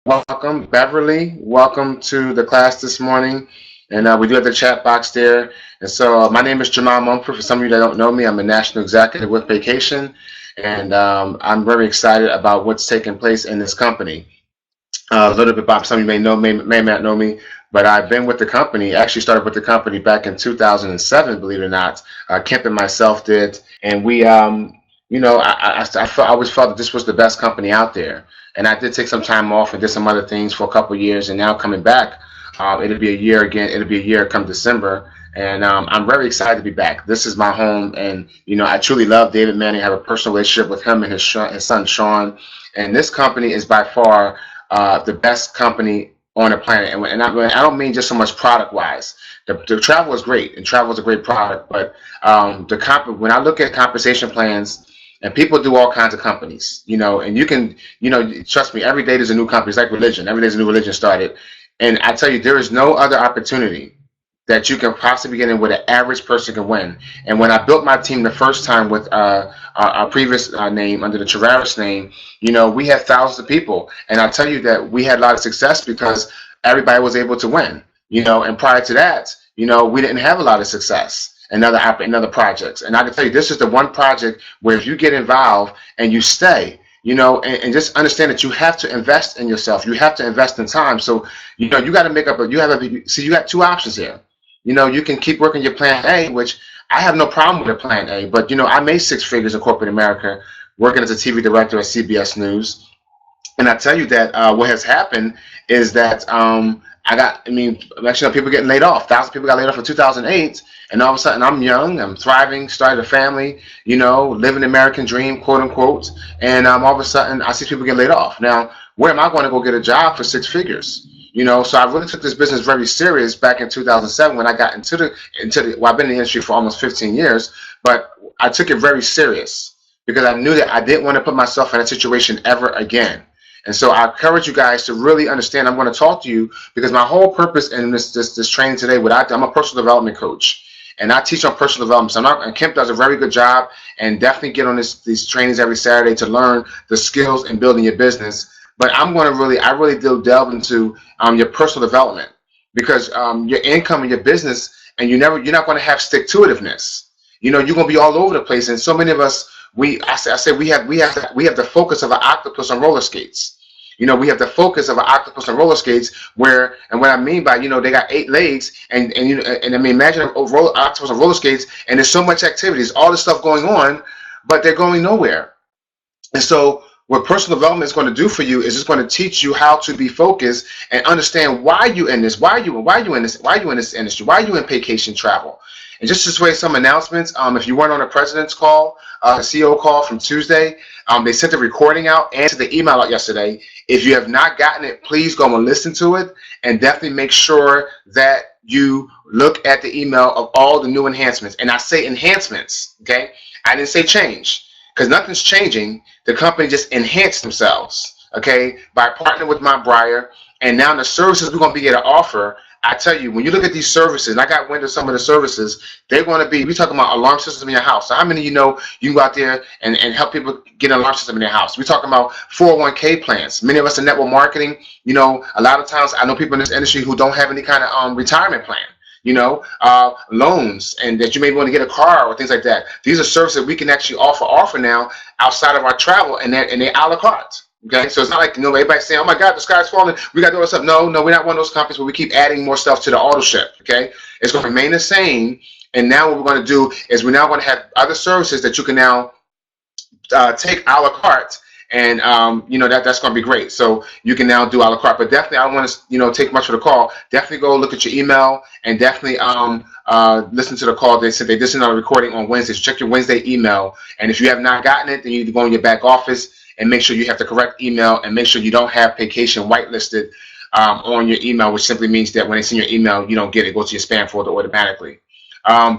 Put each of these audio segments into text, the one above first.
Welcome, Beverly. Welcome to the class this morning. And we do have the chat box there. And so my name is Jamal Mumford. For some of you that don't know me, I'm a national executive with Vacation. And I'm very excited about what's taking place in this company. A little bit about some of you may know, may not know me, but I've been with the company, actually started with the company back in 2007, believe it or not. Kemp and myself did. And we, I always felt that this was the best company out there. And I did take some time off and did some other things for a couple of years. And now coming back, it'll be a year again. It'll be a year come December. And I'm very excited to be back. This is my home. And, I truly love David Manning. I have a personal relationship with him and his son, Sean. And this company is by far the best company on the planet. And I don't mean just so much product wise. The travel is great, and travel is a great product. But when I look at compensation plans, and people do all kinds of companies, and you can, trust me, every day there's a new company. It's like religion. Every day there's a new religion started. And I tell you, there is no other opportunity that you can possibly get in where the average person can win. And when I built my team the first time with our previous name, under the Traveris name, we had thousands of people. And I'll tell you that we had a lot of success because everybody was able to win, and prior to that, we didn't have a lot of success in other projects. And I can tell you, this is the one project where if you get involved and you stay, and just understand that you have to invest in yourself. You have to invest in time. So, you got to make up you got two options here. You can keep working your plan A, which I have no problem with a plan A, but I made six figures in corporate America working as a TV director at CBS News. And I tell you that what has happened is that actually people getting laid off. Thousands of people got laid off in 2008, and all of a sudden I'm young, I'm thriving, started a family, living the American dream, quote unquote, and all of a sudden I see people get laid off. Now, where am I going to go get a job for six figures? So I really took this business very serious back in 2007 when I got into the I've been in the industry for almost 15 years, but I took it very serious because I knew that I didn't want to put myself in a situation ever again. And so I encourage you guys to really understand. I'm going to talk to you because my whole purpose in this training today, I'm a personal development coach, and I teach on personal development. So and Kemp does a very good job, and definitely get on these trainings every Saturday to learn the skills in building your business. But I really do delve into your personal development because your income and your business, and you're not going to have stick-to-itiveness. You're going to be all over the place, and so many of us. We have the focus of an octopus on roller skates. We have the focus of an octopus on roller skates and what I mean by, they got 8 legs and imagine an octopus on roller skates, and there's so much activity, there's all this stuff going on, but they're going nowhere. And so what personal development is going to do for you is it's going to teach you how to be focused and understand why you in this, why you in this industry, why you in vacation travel. And just to say some announcements, if you weren't on the president's call, the CEO call from Tuesday, they sent the recording out and the email out yesterday. If you have not gotten it, please go and listen to it, and definitely make sure that you look at the email of all the new enhancements. And I say enhancements, okay? I didn't say change, because nothing's changing. The company just enhanced themselves, okay, by partnering with Mount Briar. And now the services we're going to be able to offer, I tell you, when you look at these services, and I got wind of some of the services, they're going to be, we're talking about alarm systems in your house. So how many of you know you can go out there and help people get an alarm system in their house? We're talking about 401k plans. Many of us in network marketing, a lot of times I know people in this industry who don't have any kind of retirement plan. Loans, and that you may want to get a car or things like that. These are services we can actually offer now outside of our travel, and they're a la carte. Okay, so it's not like everybody's saying, "Oh my God, the sky's falling. We got to do all this stuff." No, we're not one of those companies where we keep adding more stuff to the auto ship. Okay, it's going to remain the same. And now what we're going to do is we're now going to have other services that you can now take a la carte. And that's going to be great. So you can now do a la carte. But definitely, I don't want to take much of the call. Definitely go look at your email and definitely listen to the call. They said they did send out a recording on Wednesday. So check your Wednesday email. And if you have not gotten it, then you need to go in your back office and make sure you have the correct email, and make sure you don't have vacation whitelisted on your email, which simply means that when they send your email, you don't get it. It goes to your spam folder automatically.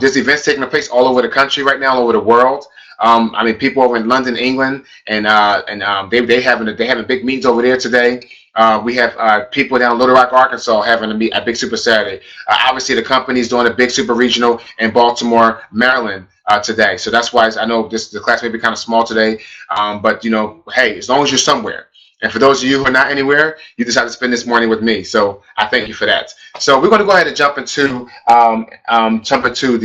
There's events taking place all over the country right now, all over the world. People over in London, England, and they having big meetings over there today. We have people down in Little Rock, Arkansas, having a big Super Saturday. Obviously, the company's doing a big Super Regional in Baltimore, Maryland today. So that's why I know the class may be kind of small today, but hey, as long as you're somewhere. And for those of you who are not anywhere, you decided to spend this morning with me. So I thank you for that. So we're going to go ahead and jump into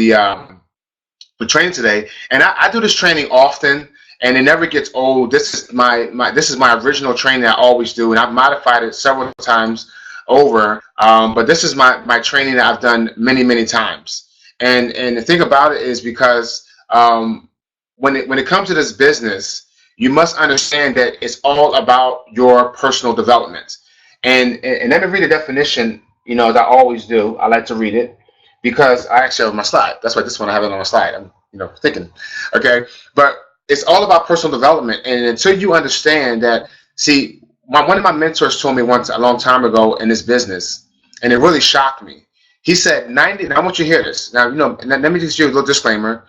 the training today. And I do this training often, and it never gets old. This is my original training I always do, and I've modified it several times over. But this is my training that I've done many times. And the thing about it is because when it comes to this business, you must understand that it's all about your personal development. And let me read the definition, as I always do. I like to read it because I actually have my slide. That's why this one I have it on my slide. I'm thinking. Okay. But it's all about personal development. And until you understand that, see, one of my mentors told me once a long time ago in this business, and it really shocked me. He said 90, and I want you to hear this. Now, let me just give you a little disclaimer.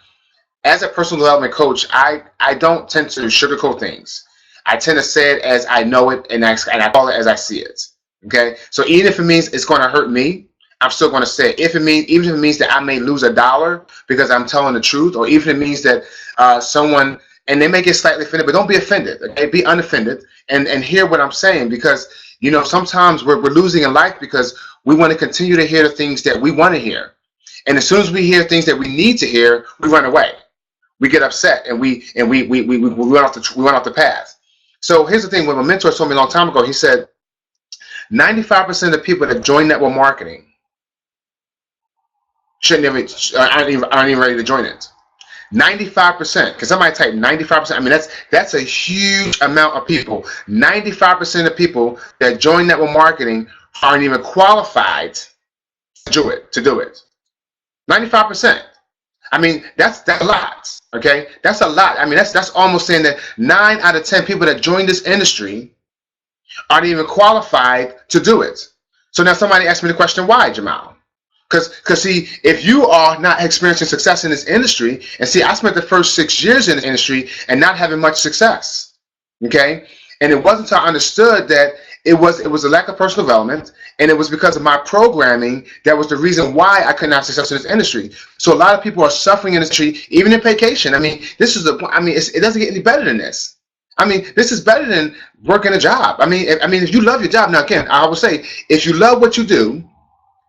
As a personal development coach, I don't tend to sugarcoat things. I tend to say it as I know it, and I call it as I see it. Okay? So even if it means it's going to hurt me, I'm still going to say it. Even if it means that I may lose $1 because I'm telling the truth, or even if it means that someone, and they may get slightly offended, but don't be offended. Okay? Be unoffended and hear what I'm saying, because sometimes we're losing in life because we want to continue to hear the things that we want to hear. And as soon as we hear things that we need to hear, we run away. We get upset and we run off the path. So here's the thing. When my mentor told me a long time ago, he said 95% of the people that join network marketing aren't even ready to join it. 95%. Because somebody typed 95%. I mean, that's a huge amount of people. 95% of people that join network marketing aren't even qualified to do it. 95%. I mean, that's a lot. Okay, that's a lot. I mean, that's almost saying that 9 out of 10 people that join this industry aren't even qualified to do it. So now somebody asked me the question, why, Jamal? Because see, if you are not experiencing success in this industry, and see, I spent the first 6 years in this industry and not having much success. Okay, and it wasn't until I understood that it was a lack of personal development, and it was because of my programming that was the reason why I could not have success in this industry. So a lot of people are suffering in this industry, even in vacation. I mean, it doesn't get any better than this. I mean, this is better than working a job. I mean, if you love your job, now again, I will say, if you love what you do,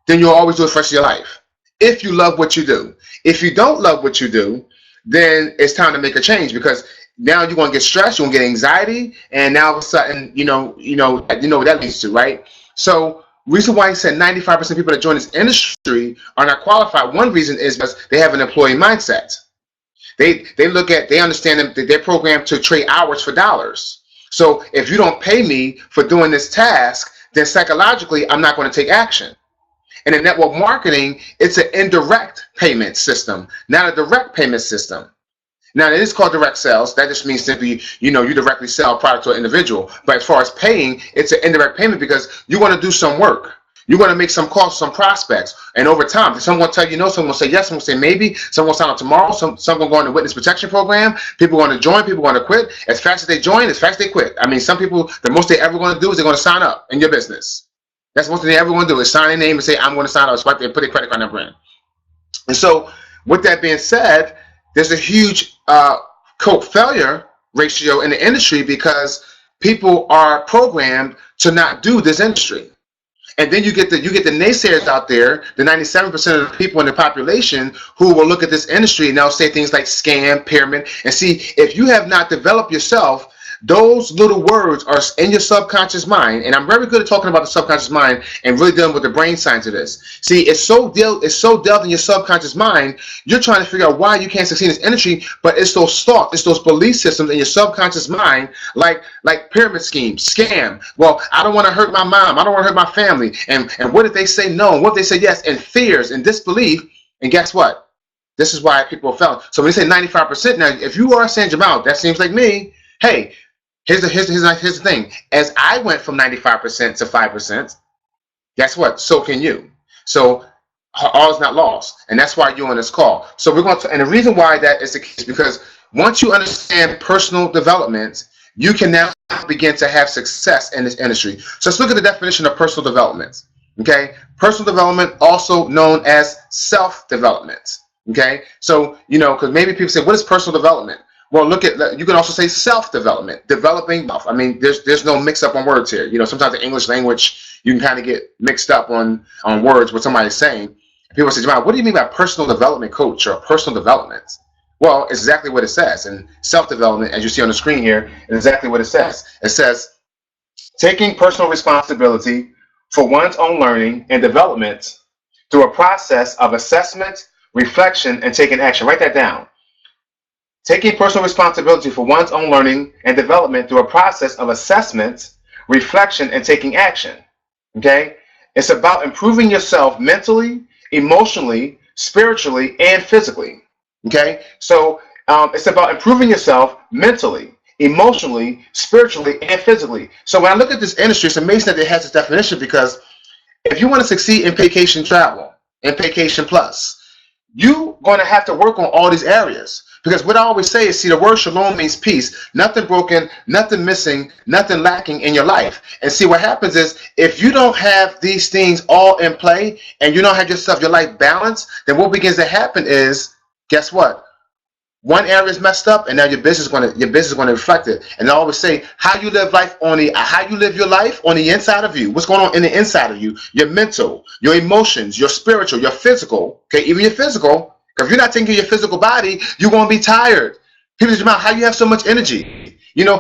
then you'll always do it for the rest of your life. If you love what you do. If you don't love what you do, then it's time to make a change, because now you're going to get stressed, you're going to get anxiety, and now all of a sudden, you know what that leads to, right? So, reason why he said 95% of people that join this industry are not qualified, one reason is because they have an employee mindset. They understand that they're programmed to trade hours for dollars. So, if you don't pay me for doing this task, then psychologically, I'm not going to take action. And in network marketing, it's an indirect payment system, not a direct payment system. Now, it is called direct sales. That just means simply, you directly sell a product to an individual. But as far as paying, it's an indirect payment because you're going to do some work. You're going to make some calls to some prospects. And over time, someone will tell you no, someone will say yes, someone will say maybe, someone will sign up tomorrow, someone will go on the witness protection program, people are going to join, people are going to quit. As fast as they join, as fast as they quit. I mean, some people, the most they ever going to do is they're going to sign up in your business. That's the most they ever going to do is sign their name and say, I'm going to sign up, swipe there, put their credit card number in. And so, with that being said, there's a huge quote failure ratio in the industry because people are programmed to not do this industry. And then you get the naysayers out there, the 97% of the people in the population who will look at this industry and they'll say things like scam, pyramid. And see, if you have not developed yourself, those little words are in your subconscious mind, and I'm very good at talking about the subconscious mind and really dealing with the brain science of this. See, it's so delved in your subconscious mind, you're trying to figure out why you can't succeed in this industry, but it's those thoughts, it's those belief systems in your subconscious mind, like pyramid schemes, scam. Well, I don't want to hurt my mom, I don't want to hurt my family, and what if they say no, and what if they say yes, and fears and disbelief, and guess what? This is why people are failing. So when you say 95%, now if you are saying, Jamal, that seems like me, hey, Here's the thing. As I went from 95% to 5%, guess what? So can you. So all is not lost, and that's why you're on this call. So we're going to, and the reason why that is the case is because once you understand personal development, you can now begin to have success in this industry. So let's look at the definition of personal development. Okay, personal development, also known as self-development. Okay, so because maybe people say, what is personal development? Well, look at, you can also say self-development, developing self. I mean, there's no mix up on words here. Sometimes the English language, you can kind of get mixed up on words, what somebody's saying. People say, Jamal, what do you mean by personal development coach or personal development? Well, it's exactly what it says. And self-development, as you see on the screen here, is exactly what it says. It says, taking personal responsibility for one's own learning and development through a process of assessment, reflection, and taking action. Write that down. Taking personal responsibility for one's own learning and development through a process of assessment, reflection, and taking action. Okay? It's about improving yourself mentally, emotionally, spiritually, and physically. Okay? So it's about improving yourself mentally, emotionally, spiritually, and physically. So when I look at this industry, it's amazing that it has this definition, because if you want to succeed in vacation travel, in vacation plus, you're going to have to work on all these areas. Because what I always say is, see, the word shalom means peace. Nothing broken, nothing missing, nothing lacking in your life. And see, what happens is, if you don't have these things all in play and you don't have your life balanced, then what begins to happen is, guess what? One area is messed up, and now your business is going to reflect it. And I always say, how you live your life on the inside of you. What's going on in the inside of you? Your mental, your emotions, your spiritual, your physical. Okay, even your physical. Because if you're not taking care of your physical body, you're going to be tired. People say, how do you have so much energy?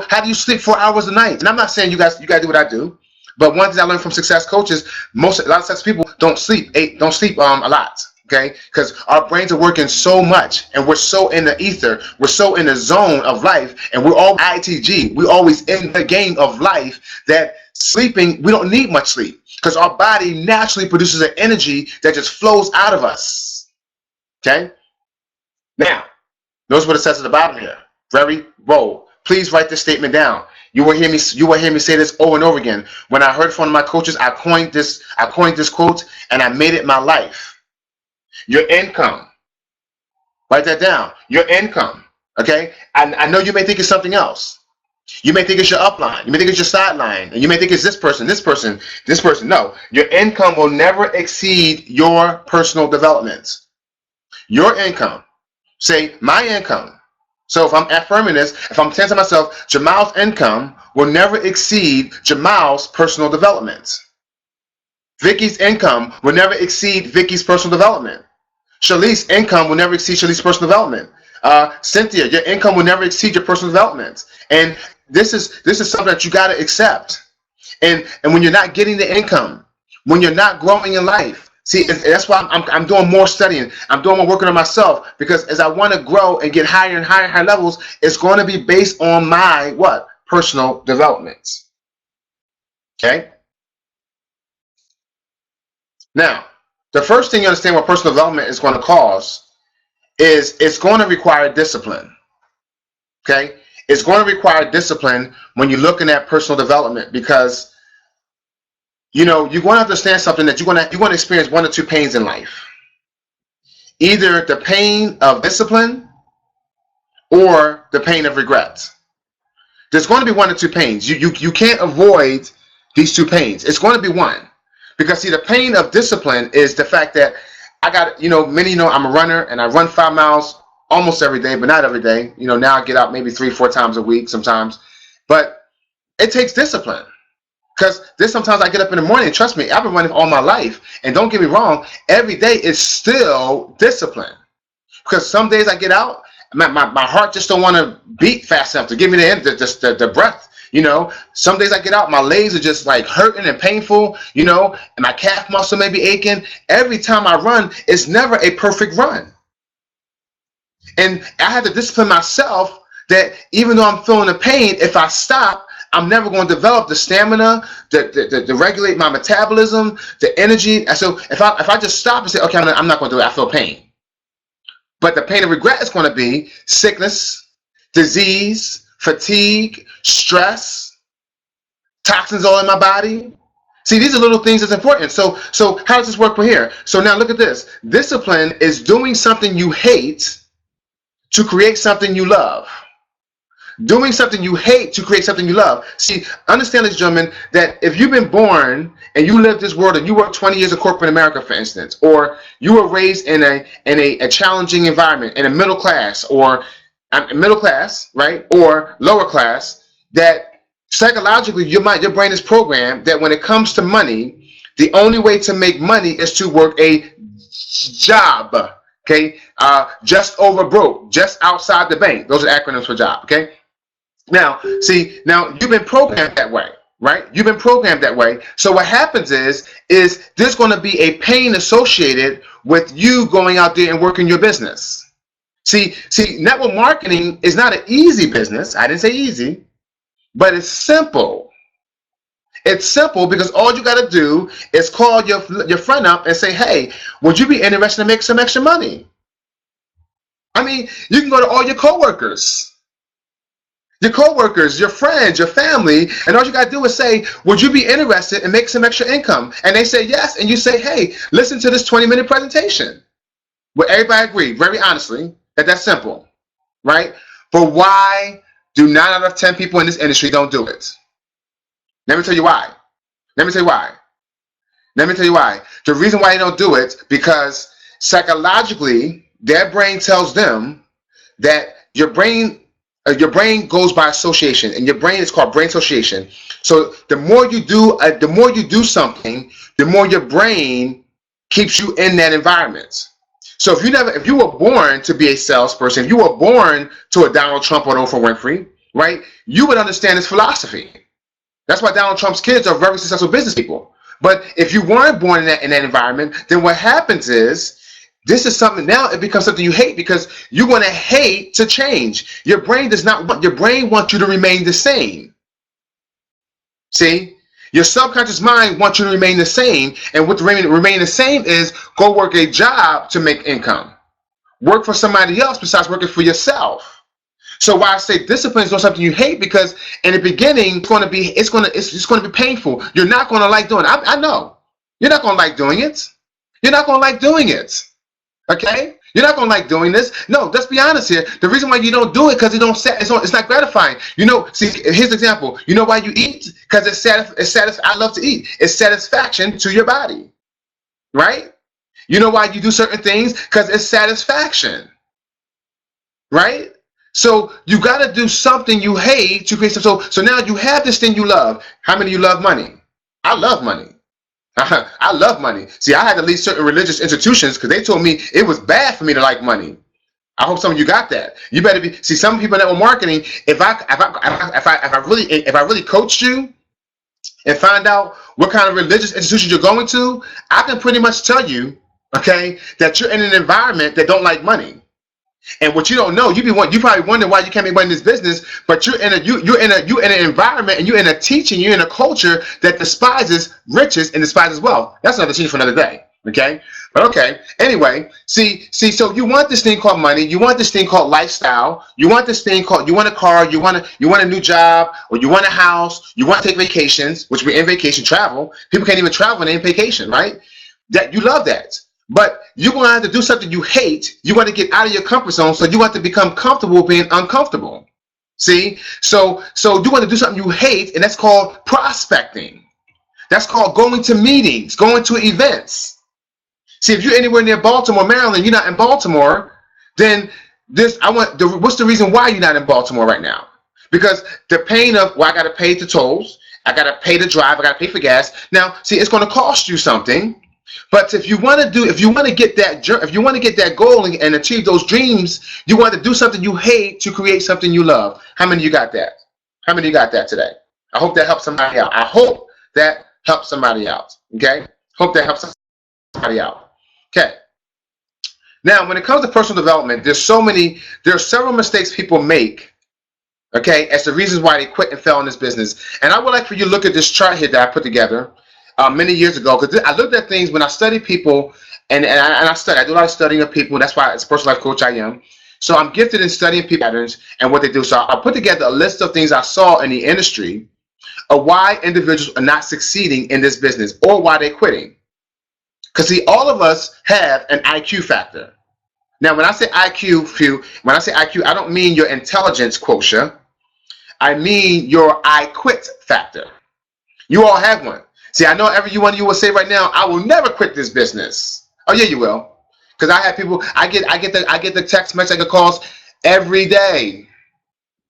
How do you sleep 4 hours a night? And I'm not saying you guys do what I do, but one thing I learned from success coaches, a lot of success people don't sleep a lot. Okay, because our brains are working so much, and we're so in the ether, we're so in the zone of life, and we're all ITG. We're always in the game of life, that sleeping, we don't need much sleep, because our body naturally produces an energy that just flows out of us. Okay, now notice what it says at the bottom here. Very bold. Please write this statement down. You will hear me say this over and over again. When I heard from one of my coaches, I coined this quote, and I made it my life. Your income. Write that down. Your income. Okay? I know you may think it's something else. You may think it's your upline. You may think it's your sideline. And you may think it's this person, this person, this person. No. Your income will never exceed your personal development. Your income. Say, my income. So if I'm affirming this, if I'm saying to myself, Jamal's income will never exceed Jamal's personal development. Vicky's income will never exceed Vicky's personal development. Shalice's income will never exceed Shalice's personal development. Cynthia, your income will never exceed your personal development. And this is something that you got to accept. And when you're not getting the income, when you're not growing in life, see, that's why I'm doing more studying. I'm doing more working on myself, because as I want to grow and get higher and higher levels, it's going to be based on my what? Personal development. Okay? Now, the first thing you understand what personal development is going to cause is it's going to require discipline. Okay? It's going to require discipline when you're looking at personal development, because you're going to understand something, that you're going to experience one or two pains in life. Either the pain of discipline or the pain of regret. There's going to be one or two pains. You can't avoid these two pains. It's going to be one. Because see, the pain of discipline is the fact that many know I'm a runner, and I run 5 miles almost every day, but not every day. Now I get out maybe 3-4 times a week sometimes. But it takes discipline. Because there's sometimes I get up in the morning, and trust me, I've been running all my life. And don't get me wrong, every day is still discipline. Because some days I get out, my heart just don't want to beat fast enough to give me the breath. Some days I get out, my legs are just like hurting and painful, and my calf muscle may be aching. Every time I run, it's never a perfect run. And I had to discipline myself that even though I'm feeling the pain, if I stop, I'm never going to develop the stamina to regulate my metabolism, the energy. And so if I just stop and say, okay, I'm not going to do it, I feel pain. But the pain of regret is going to be sickness, disease, fatigue, stress, toxins all in my body. See, these are little things that's important. So how does this work from here? So now look at this. Discipline is doing something you hate to create something you love. Doing something you hate to create something you love. See, understand, ladies and gentlemen, that if you've been born and you live this world, and you work 20 years in corporate America, for instance, or you were raised in a challenging environment, in a middle class, or middle class, right, or lower class, that psychologically your brain is programmed that when it comes to money, the only way to make money is to work a job. Okay, just over broke, just outside the bank. Those are acronyms for job. Okay. Now, see, you've been programmed that way, right? You've been programmed that way. So what happens is there's going to be a pain associated with you going out there and working your business. See, network marketing is not an easy business. I didn't say easy, but it's simple. It's simple because all you got to do is call your friend up and say, hey, would you be interested to make some extra money? I mean, you can go to all your coworkers, your friends, your family, and all you got to do is say, would you be interested in make some extra income? And they say yes, and you say, hey, listen to this 20-minute presentation. Well, everybody agree, very honestly, that that's simple, right? But why do 9 out of 10 people in this industry don't do it? Let me tell you why. The reason why they don't do it, because psychologically, their brain tells them that your brain goes by association, and your brain is called brain association. So the more you do something, the more your brain keeps you in that environment. So if you were born to be a salesperson, if you were born to a Donald Trump or an Oprah Winfrey, right, you would understand this philosophy. That's why Donald Trump's kids are very successful business people. But if you weren't born in that environment, then what happens is, this is something, now it becomes something you hate, because you're going to hate to change. Your brain wants you to remain the same. See? Your subconscious mind wants you to remain the same, and what remain the same is go work a job to make income. Work for somebody else besides working for yourself. So why I say discipline is not something you hate, because in the beginning it's going to be painful. You're not going to like doing it. I know. You're not going to like doing it. You're not going to like doing it. Okay? You're not going to like doing this. No, let's be honest here. The reason why you don't do it because it's not gratifying. You know, see, here's an example. You know why you eat? Because I love to eat. It's satisfaction to your body. Right? You know why you do certain things? Because it's satisfaction. Right? So you got to do something you hate to create something. So now you have this thing you love. How many of you love money? I love money. I love money. See, I had to leave certain religious institutions because they told me it was bad for me to like money. I hope some of you got that. You better be. See, some people that were marketing. If I really coached you and find out what kind of religious institution you're going to, I can pretty much tell you, okay, that you're in an environment that don't like money. And what you don't know, you probably wonder why you can't make money in this business, but you're in an environment and you're in a teaching, you're in a culture that despises riches and despises wealth. That's another teaching for another day. Okay? But okay. Anyway, see, so you want this thing called money, you want this thing called lifestyle, you want a car, you want a new job, or you want a house, you want to take vacations, which we're in vacation travel. People can't even travel when they're in vacation, right? That you love that. But you're going to have to do something you hate. You want to get out of your comfort zone, so you have to become comfortable being uncomfortable. See? So you want to do something you hate, and that's called prospecting. That's called going to meetings, going to events. See, if you're anywhere near Baltimore, Maryland, you're not in Baltimore, then what's the reason why you're not in Baltimore right now? Because the pain of, I got to pay the tolls, I got to pay to drive, I got to pay for gas. Now, see, it's going to cost you something. But if you want to get that goal and achieve those dreams, you want to do something you hate to create something you love. How many of you got that? How many of you got that today? I hope that helps somebody out. I hope that helps somebody out. Okay? Hope that helps somebody out. Okay. Now, when it comes to personal development, there are several mistakes people make, okay, as the reasons why they quit and fell in this business. And I would like for you to look at this chart here that I put together many years ago, because I looked at things when I study people, and I do a lot of studying of people. That's why, as a personal life coach, I am. So I'm gifted in studying people patterns and what they do. So I put together a list of things I saw in the industry of why individuals are not succeeding in this business or why they're quitting. Because see, all of us have an IQ factor. Now, when I say IQ, I don't mean your intelligence quotient. I mean your I quit factor. You all have one. See, I know every one of you will say right now, I will never quit this business. Oh yeah, you will. Because I have people, I get the text message, I get calls. every day.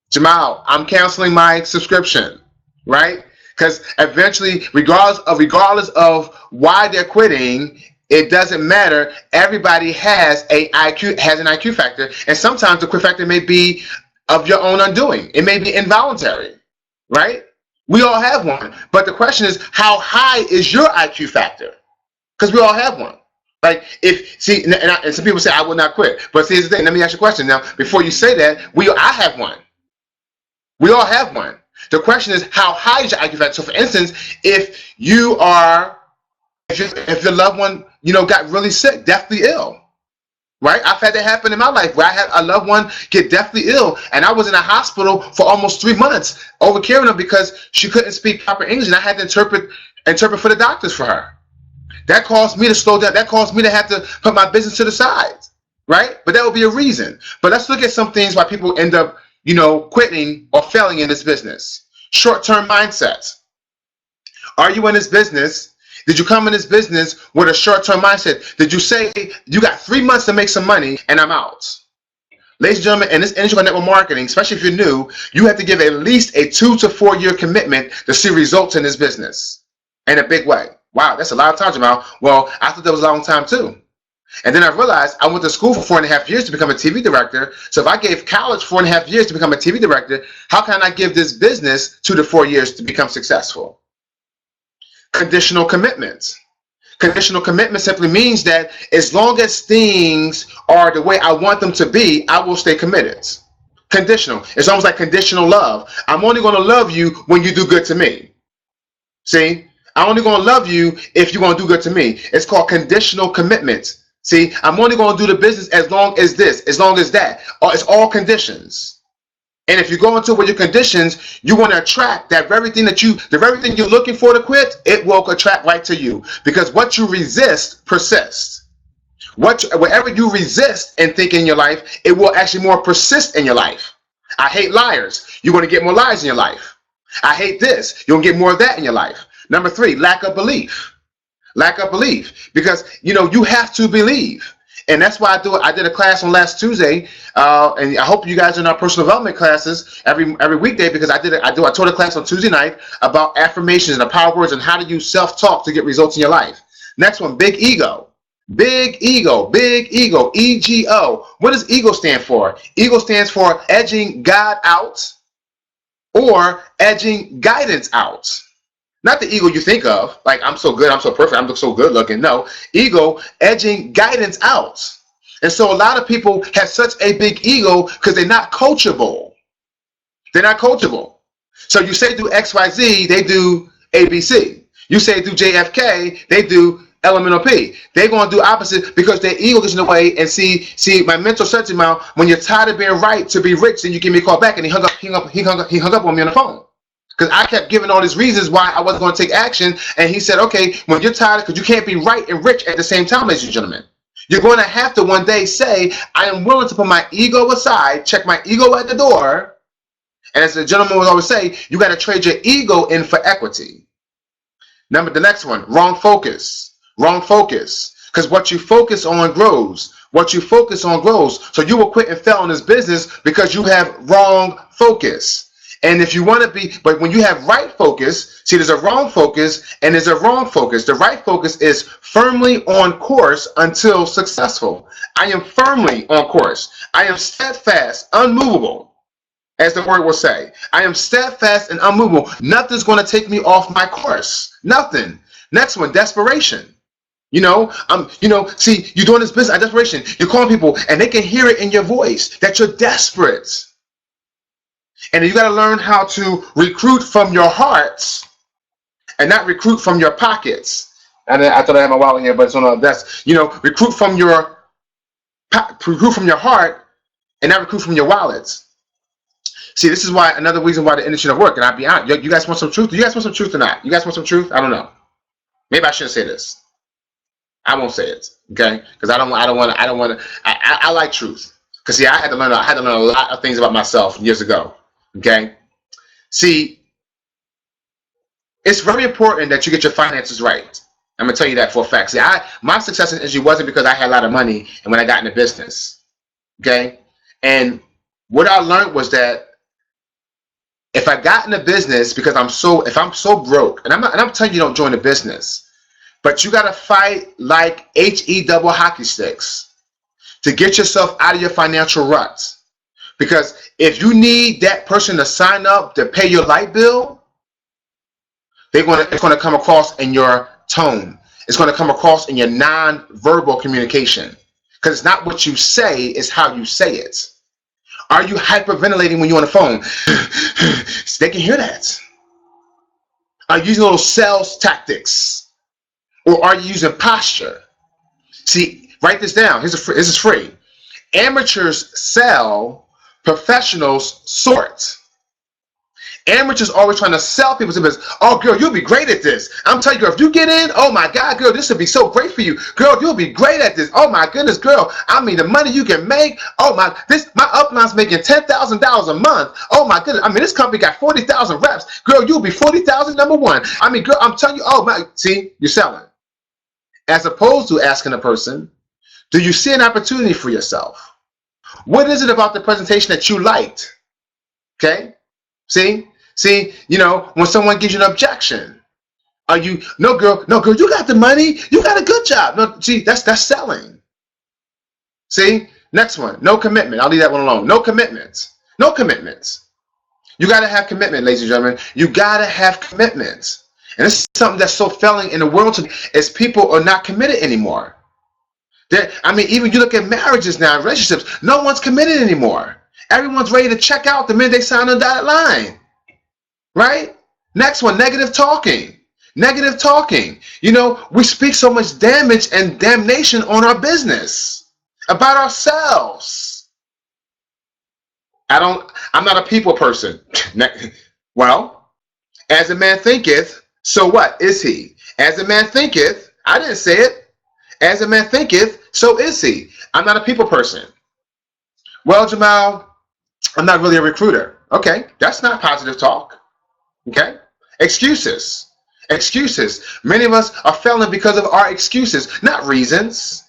Jamal, I'm canceling my subscription, right? Because eventually, regardless of why they're quitting, it doesn't matter. Everybody has an IQ factor, and sometimes the quit factor may be of your own undoing. It may be involuntary, right? We all have one, but the question is, how high is your IQ factor? Because we all have one. Like, and some people say I will not quit, but see, here's the thing. Let me ask you a question now. Before you say that, I have one. We all have one. The question is, how high is your IQ factor? So, for instance, if your loved one, got really sick, deathly ill, right? I've had that happen in my life where I had a loved one get deathly ill, and I was in a hospital for almost 3 months over caring her because she couldn't speak proper English, and I had to interpret for the doctors for her. That caused me to slow down. That caused me to have to put my business to the side, right? But that would be a reason. But let's look at some things why people end up quitting or failing in this business. Short-term mindset. Are you in this business? Did you come in this business with a short-term mindset? Did you say you got 3 months to make some money and I'm out? Ladies and gentlemen, in this industry of network marketing, especially if you're new, you have to give at least a 2 to 4 year commitment to see results in this business in a big way. Wow, that's a lot of time, Jamal. Well, I thought that was a long time too. And then I realized I went to school for 4.5 years to become a TV director. So if I gave college 4.5 years to become a TV director, how can I give this business 2 to 4 years to become successful? Conditional commitments. Conditional commitment simply means that as long as things are the way I want them to be, I will stay committed. Conditional. It's almost like conditional love. I'm only going to love you when you do good to me. See? I'm only going to love you if you're going to do good to me. It's called conditional commitment. See, I'm only going to do the business as long as this, as long as that. It's all conditions. And if you go into it with your conditions, you're going to attract the very thing you're looking for to quit, it will attract right to you. Because what you resist persists. Whatever you resist and think in your life, it will actually more persist in your life. I hate liars. You're going to get more lies in your life. I hate this. You're going to get more of that in your life. Number 3, lack of belief. Lack of belief, because you have to believe, and that's why I did a class on last Tuesday, and I hope you guys are in our personal development classes every weekday, because I taught a class on Tuesday night about affirmations and the power words and how to use self-talk to get results in your life. Next one, big ego. Big ego, EGO. What does ego stand for? Ego stands for edging God out or edging guidance out. Not the ego you think of, like I'm so good, I'm so perfect, I'm so good looking. No, ego edging guidance out. And so a lot of people have such a big ego because they're not coachable. They're not coachable. So you say do XYZ, they do ABC. You say do JFK, they do elemental P. They're going to do opposite because their ego gets in the way. And see, my mentor said to me, when you're tired of being right to be rich, then you give me a call back. And he hung up on me on the phone. Because I kept giving all these reasons why I wasn't going to take action. And he said, okay, when you're tired, because you can't be right and rich at the same time, ladies and gentlemen. You're going to have to one day say, I am willing to put my ego aside, check my ego at the door. And as the gentleman would always say, you got to trade your ego in for equity. The next one, wrong focus. Wrong focus. Because what you focus on grows. What you focus on grows. So you will quit and fail in this business because you have wrong focus. And if you want to be, but when you have right focus, see, there's a wrong focus and there's a wrong focus. The right focus is firmly on course until successful. I am firmly on course. I am steadfast, unmovable, as the word will say. I am steadfast and unmovable. Nothing's going to take me off my course. Nothing. Next one, desperation. See, you're doing this business out of desperation. You're calling people and they can hear it in your voice that you're desperate. And you got to learn how to recruit from your hearts and not recruit from your pockets. And I thought I had my wallet in here, but it's on the desk. Recruit from your heart and not recruit from your wallets. See, this is why another reason why the industry don't work. And I'll be honest, you guys want some truth? Do you guys want some truth or not? You guys want some truth? I don't know. Maybe I shouldn't say this. I won't say it, okay? Because I like truth. Because see, I had to learn a lot of things about myself years ago. Okay, see, it's very important that you get your finances right. I'm gonna tell you that for a fact. See, my success in industry wasn't because I had a lot of money and when I got into business. Okay, and what I learned was that if I got in a business, because if I'm so broke, and I'm telling you, don't join a business, but you got to fight like HE double hockey sticks to get yourself out of your financial ruts. Because if you need that person to sign up to pay your light bill, it's going to come across in your tone. It's going to come across in your non-verbal communication. Because it's not what you say, it's how you say it. Are you hyperventilating when you're on the phone? They can hear that. Are you using little sales tactics? Or are you using posture? See, write this down. This is free. Amateurs sell, professionals sort. Amateurs always trying to sell people to business. Oh, girl, you'll be great at this. I'm telling you, girl, if you get in, oh my God, girl, this would be so great for you. Girl, you'll be great at this. Oh my goodness, girl. I mean, the money you can make. Oh my upline's making $10,000 a month. Oh my goodness. I mean, this company got 40,000 reps. Girl, you'll be 40,000 number one. I mean, girl, I'm telling you, oh my, see, you're selling. As opposed to asking a person, do you see an opportunity for yourself? What is it about the presentation that you liked? Okay? See, when someone gives you an objection, no girl, you got the money, you got a good job. No, see, that's selling. See, next one, no commitment. I'll leave that one alone. No commitments. No commitments. You got to have commitment, ladies and gentlemen. You got to have commitments. And this is something that's so failing in the world today, is people are not committed anymore. Even you look at marriages now, relationships, no one's committed anymore. Everyone's ready to check out the minute they sign on the dotted line. Right? Next one, negative talking. Negative talking. We speak so much damage and damnation on our business, about ourselves. I'm not a people person. Well, as a man thinketh, so what is he? As a man thinketh, I didn't say it. As a man thinketh, so is he. I'm not a people person. Well, Jamal, I'm not really a recruiter. Okay, that's not positive talk. Okay? Excuses. Many of us are failing because of our excuses, not reasons.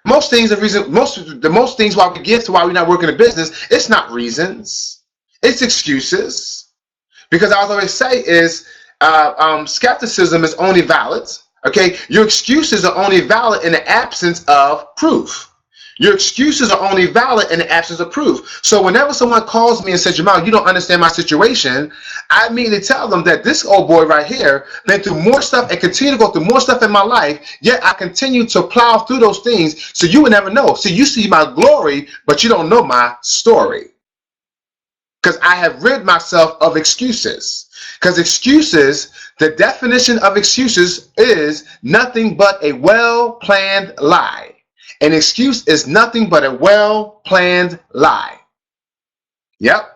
Most things why we get to why we're not working a business, it's not reasons. It's excuses. Because I always say is skepticism is only valid. Okay? Your excuses are only valid in the absence of proof. Your excuses are only valid in the absence of proof. So whenever someone calls me and says, Jamal, you don't understand my situation, I immediately tell them that this old boy right here been through more stuff and continue to go through more stuff in my life, yet I continue to plow through those things so you would never know. So you see my glory, but you don't know my story. Because I have rid myself of excuses. Because excuses, the definition of excuses is nothing but a well-planned lie. An excuse is nothing but a well-planned lie. Yep.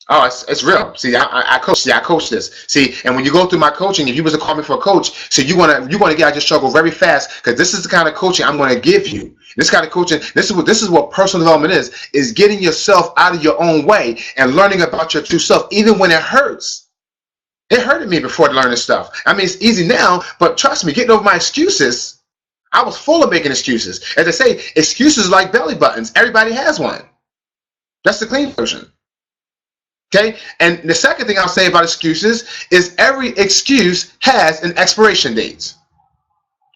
Oh, it's real. See, I coach this. See, and when you go through my coaching, if you was to call me for a coach, so you want to get out your struggle very fast, because this is the kind of coaching I'm going to give you. This kind of coaching, this is what personal development is getting yourself out of your own way and learning about your true self, even when it hurts. It hurted me before to learn this stuff. I mean, it's easy now, but trust me, getting over my excuses, I was full of making excuses. As I say, excuses are like belly buttons. Everybody has one. That's the clean version. Okay? And the second thing I'll say about excuses is every excuse has an expiration date.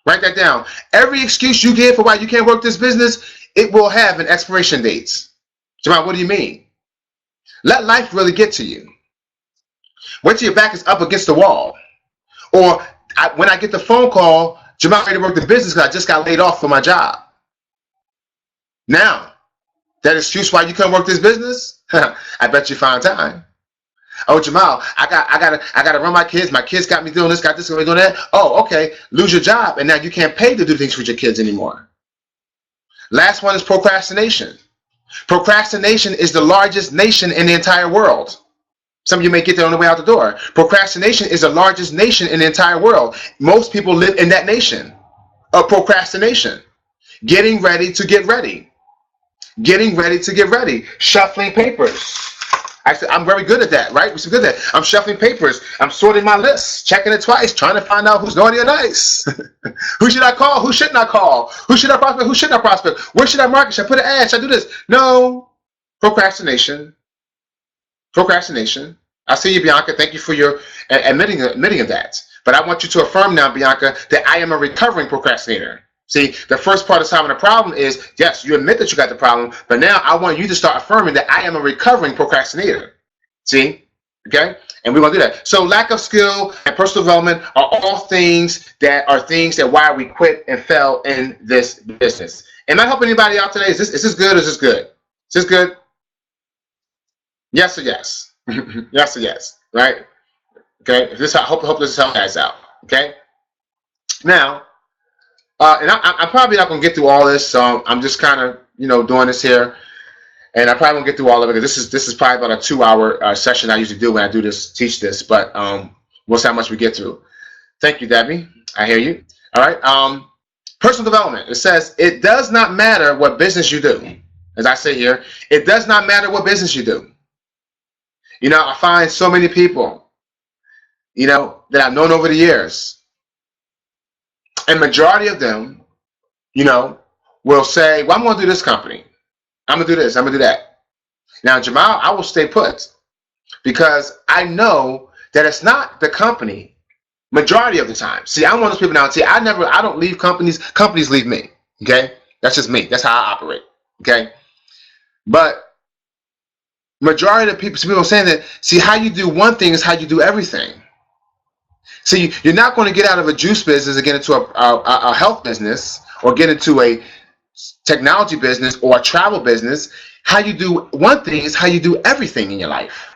Write that down. Every excuse you give for why you can't work this business, it will have an expiration date. Jamal, what do you mean? Let life really get to you. Wait till your back is up against the wall. Or when I get the phone call, Jamal, ready to work the business because I just got laid off from my job. Now, that excuse why you couldn't work this business? I bet you find time. Oh, Jamal, I gotta run my kids. My kids got me doing this, got this, got me doing that. Oh, okay. Lose your job, and now you can't pay to do things with your kids anymore. Last one is procrastination. Procrastination is the largest nation in the entire world. Some of you may get there on the way out the door. Procrastination is the largest nation in the entire world. Most people live in that nation of procrastination. Getting ready to get ready. Getting ready to get ready. Shuffling papers. I'm very good at that, right? We're so good at that. I'm shuffling papers. I'm sorting my list, checking it twice, trying to find out who's naughty or nice. Who should I call? Who shouldn't I call? Who should I prospect? Who shouldn't I prospect? Where should I market? Should I put an ad? Should I do this? No. Procrastination. Procrastination. I see you, Bianca. Thank you for your admitting of that. But I want you to affirm now, Bianca, that I am a recovering procrastinator. See, the first part of solving a problem is, yes, you admit that you got the problem, but now I want you to start affirming that I am a recovering procrastinator. See? Okay? And we're going to do that. So lack of skill and personal development are all things that why we quit and fell in this business. Am I helping anybody out today? Is this good or is this good? Is this good? Yes or yes? Yes or yes, right? Okay. I hope this helps guys out. Okay. Now, and I'm probably not going to get through all this, so I'm just kind of doing this here, and I probably won't get through all of it because this is probably about a 2-hour session I usually do when I do this, teach this, but we'll see how much we get through. Thank you, Debbie. I hear you. All right. Personal development. It says it does not matter what business you do. As I say here, it does not matter what business you do. I find so many people, that I've known over the years, and majority of them, will say, well, I'm going to do this company. I'm going to do this. I'm going to do that. Now, Jamal, I will stay put because I know that it's not the company majority of the time. See, I'm one of those people now. See, I don't leave companies. Companies leave me. Okay. That's just me. That's how I operate. Okay. But majority of the people are saying that, see, how you do one thing is how you do everything. See, you're not going to get out of a juice business and get into a health business or get into a technology business or a travel business. How you do one thing is how you do everything in your life,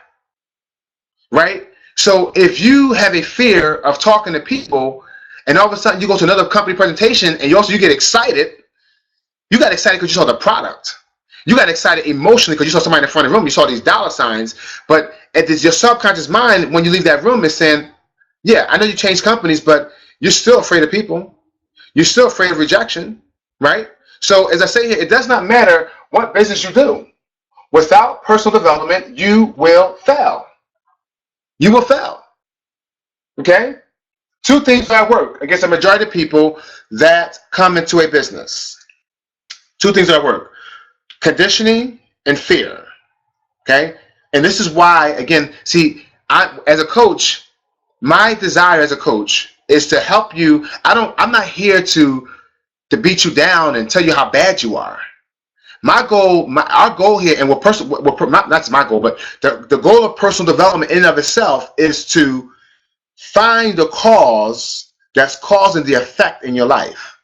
right? So if you have a fear of talking to people and all of a sudden you go to another company presentation and you get excited, you got excited because you saw the product. You got excited emotionally because you saw somebody in the front of the room, you saw these dollar signs, but your subconscious mind, when you leave that room, is saying, yeah, I know you changed companies, but you're still afraid of people. You're still afraid of rejection, right? So as I say here, it does not matter what business you do. Without personal development, you will fail. You will fail. Okay? 2 things that work against the majority of people that come into a business. 2 things that work. Conditioning and fear. Okay? And this is why, again, see, as a coach, my desire as a coach is to help you. I'm not here to beat you down and tell you how bad you are. Our goal here, and that's my goal, but the goal of personal development in and of itself is to find the cause that's causing the effect in your life.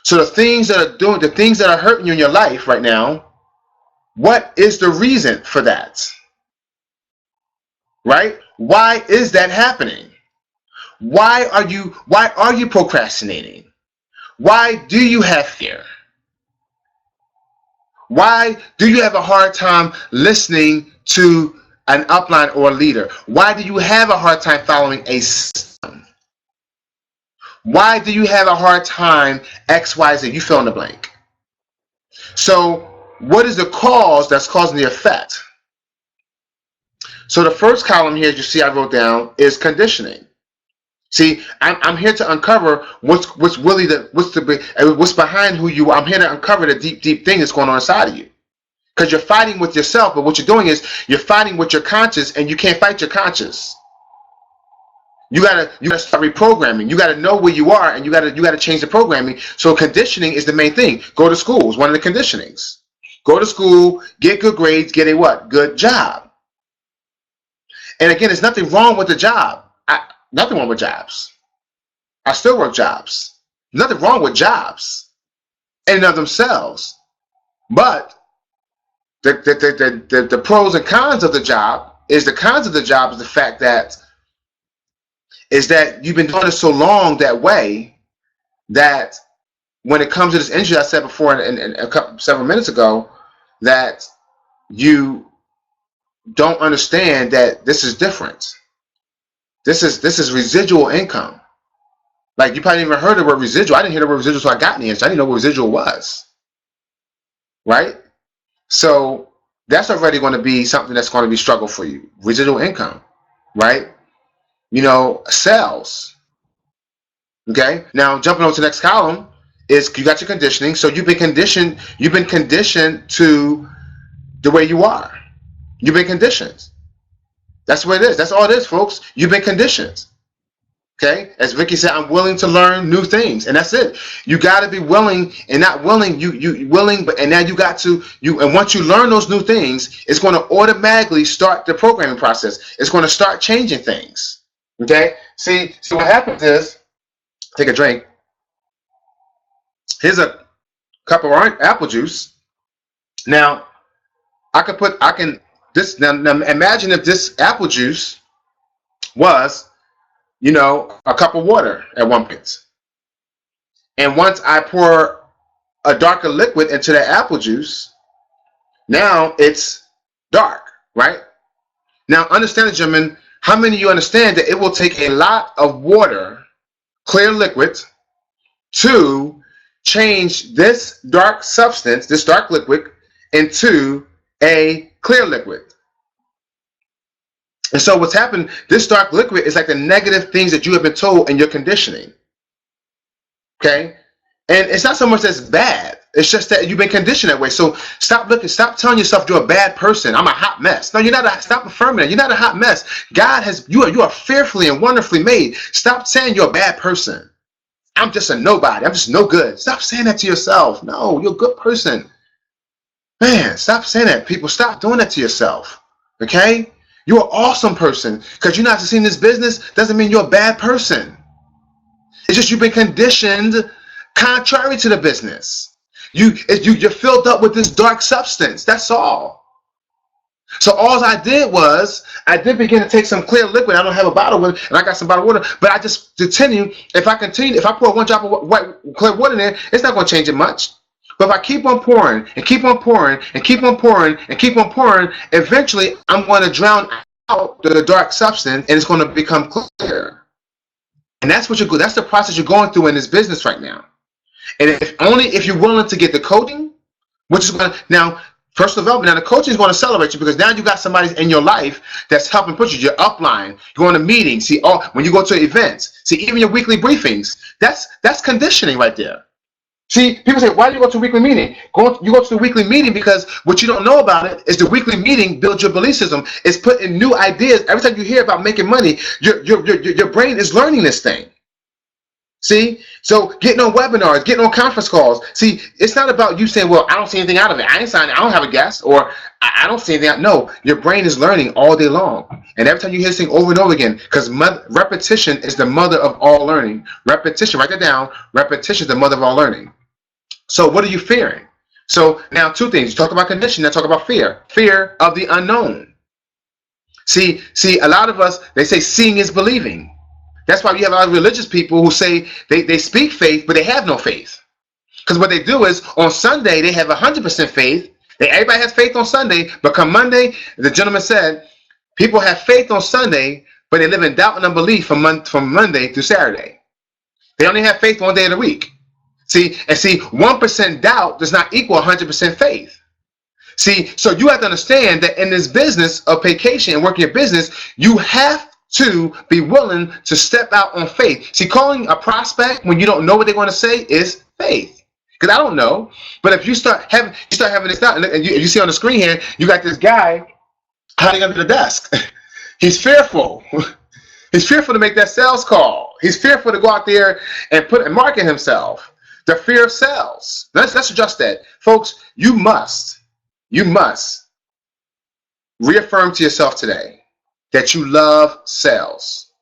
So the things that are hurting you in your life right now, what is the reason for that? Right? Why is that happening? Why are you procrastinating? Why do you have fear? Why do you have a hard time listening to an upline or a leader? Why do you have a hard time following a system? Why do you have a hard time X, Y, Z? You fill in the blank. So what is the cause that's causing the effect? So the first column here, as you see I wrote down, is conditioning. See, I'm here to uncover what's behind who you are. I'm here to uncover the deep thing that's going on inside of you. Because you're fighting with yourself, but what you're doing is you're fighting with your conscience, and you can't fight your conscience. You gotta start reprogramming. You gotta know where you are, and you gotta change the programming. So conditioning is the main thing. Go to school is one of the conditionings. Go to school, get good grades, get a what? Good job. And again, there's nothing wrong with the job. Nothing wrong with jobs. I still work jobs. Nothing wrong with jobs in and of themselves. But the pros and cons of the job is the fact that you've been doing it so long that way that when it comes to this industry, I said before several minutes ago, that you don't understand that this is different. This is residual income. Like, you probably even heard the word residual. I didn't hear the word residual, so I got in the industry. I didn't know what residual was. Right? So that's already going to be something that's going to be struggle for you. Residual income. Right? Sales. Okay? Now, jumping on to the next column is you got your conditioning. So you've been conditioned to the way you are. You've been conditioned. That's what it is. That's all it is, folks. You've been conditioned. Okay? As Vicky said, I'm willing to learn new things. And that's it. You got to be willing and not willing. You willing, but and now you got to, and once you learn those new things, it's going to automatically start the programming process. It's going to start changing things. Okay? See what happens is, take a drink. Here's a cup of apple juice. Now, now imagine if this apple juice was, a cup of water at one point. And once I pour a darker liquid into that apple juice, now it's dark, right? Now, understand, gentlemen, how many of you understand that it will take a lot of water, clear liquid, to change this dark substance, this dark liquid, into a clear liquid? And so what's happened, this dark liquid is like the negative things that you have been told in your conditioning. Okay? And it's not so much that's bad. It's just that you've been conditioned that way. So stop telling yourself you're a bad person. I'm a hot mess. No, you're not. Stop affirming that. You're not a hot mess. God has, you are fearfully and wonderfully made. Stop saying you're a bad person. I'm just a nobody. I'm just no good. Stop saying that to yourself. No, you're a good person. Man, stop saying that. People, stop doing that to yourself. Okay? You're an awesome person. Because you're not succeeding in this business doesn't mean you're a bad person. It's just you've been conditioned contrary to the business. You're filled up with this dark substance. That's all. So all I did was, I did begin to take some clear liquid. I don't have a bottle with it, and I got some bottled water. But I just continue. If I pour one drop of white clear water in there, it's not going to change it much. But if I keep on pouring and keep on pouring and keep on pouring and keep on pouring, eventually I'm going to drown out the dark substance, and it's going to become clear. And that's that's the process you're going through in this business right now. And if you're willing to get the coaching, which is going to, now, first development, now the coaching is going to celebrate you, because now you got somebody in your life that's helping push you. Your upline, going to meetings, when you go to events, even your weekly briefings, that's conditioning right there. See, people say, why do you go to a weekly meeting? You go to the weekly meeting because what you don't know about it is the weekly meeting builds your belief system. It's putting new ideas. Every time you hear about making money, your brain is learning this thing. See? So getting on webinars, getting on conference calls. See, it's not about you saying, well, I don't see anything out of it. I ain't signing. I don't have a guest, or I don't see anything out. No, your brain is learning all day long. And every time you hear this thing over and over again, because repetition is the mother of all learning. Repetition, write that down. Repetition is the mother of all learning. So what are you fearing? So now two things. You talk about condition, now talk about fear. Fear of the unknown. See, a lot of us, they say seeing is believing. That's why you have a lot of religious people who say they speak faith, but they have no faith. Because what they do is, on Sunday, they have 100% faith. Everybody has faith on Sunday, but come Monday, the gentleman said, people have faith on Sunday, but they live in doubt and unbelief from Monday through Saturday. They only have faith one day of the week. See, 1% doubt does not equal 100% faith. See, so you have to understand that in this business of vacation and working your business, you have to be willing to step out on faith. See, calling a prospect when you don't know what they're going to say is faith. Because I don't know. But if you start having this doubt, and you see on the screen here, you got this guy hiding under the desk. He's fearful. He's fearful to make that sales call. He's fearful to go out there and market himself. The fear of sales. Let's adjust that. Folks, you must reaffirm to yourself today that you love sales.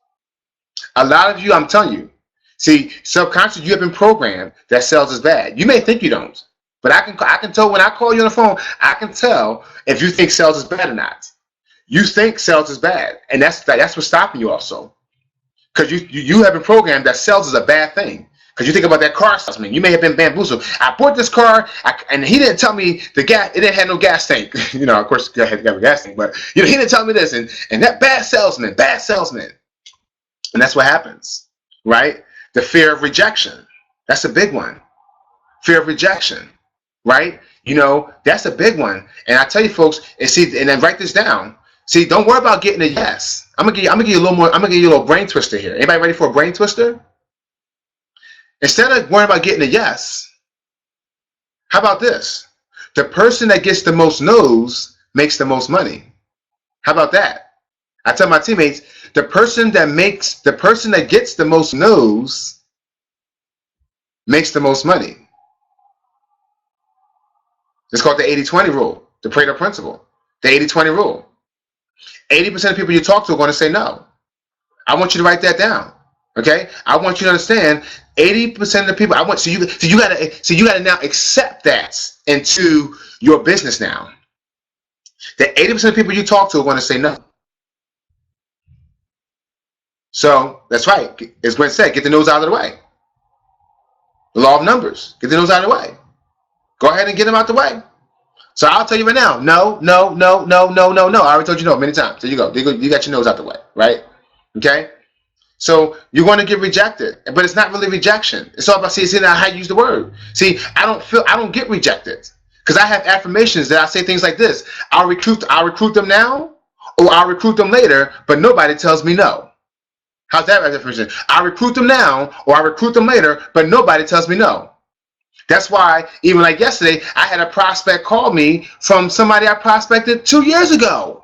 A lot of you, I'm telling you, see, subconsciously you have been programmed that sales is bad. You may think you don't, but I can tell when I call you on the phone, I can tell if you think sales is bad or not. You think sales is bad, and that's what's stopping you also. Because you have been programmed that sales is a bad thing. Because you think about that car salesman, you may have been bamboozled. I bought this car, and he didn't tell me the gas. It didn't have no gas tank. Of course, you had to have a gas tank, but he didn't tell me this. And that bad salesman. And that's what happens, right? The fear of rejection. That's a big one. Fear of rejection, right? That's a big one. And I tell you, folks, and then write this down. See, don't worry about getting a yes. I'm gonna give you a little more. I'm gonna give you a little brain twister here. Anybody ready for a brain twister? Instead of worrying about getting a yes, how about this? The person that gets the most no's makes the most money. How about that? I tell my teammates, the person that gets the most no's makes the most money. It's called the 80-20 rule, the Pareto principle, the 80-20 rule. 80% of people you talk to are going to say no. I want you to write that down. Okay? I want you to understand 80% of the people so you gotta now accept that into your business now. That 80% of people you talk to are going to say no. So that's right. As Gwen said, get the no's out of the way. The law of numbers. Get the no's out of the way. Go ahead and get them out the way. So I'll tell you right now, no. I already told you no many times. There you go. You got your nose out the way, right? Okay? So you're going to get rejected, but it's not really rejection. It's all about seeing how you use the word. See, I don't get rejected because I have affirmations that I say things like this. I'll recruit them now, or I'll recruit them later, but nobody tells me no. How's that affirmation? I recruit them now, or I recruit them later, but nobody tells me no. That's why, even like yesterday, I had a prospect call me from somebody I prospected 2 years ago.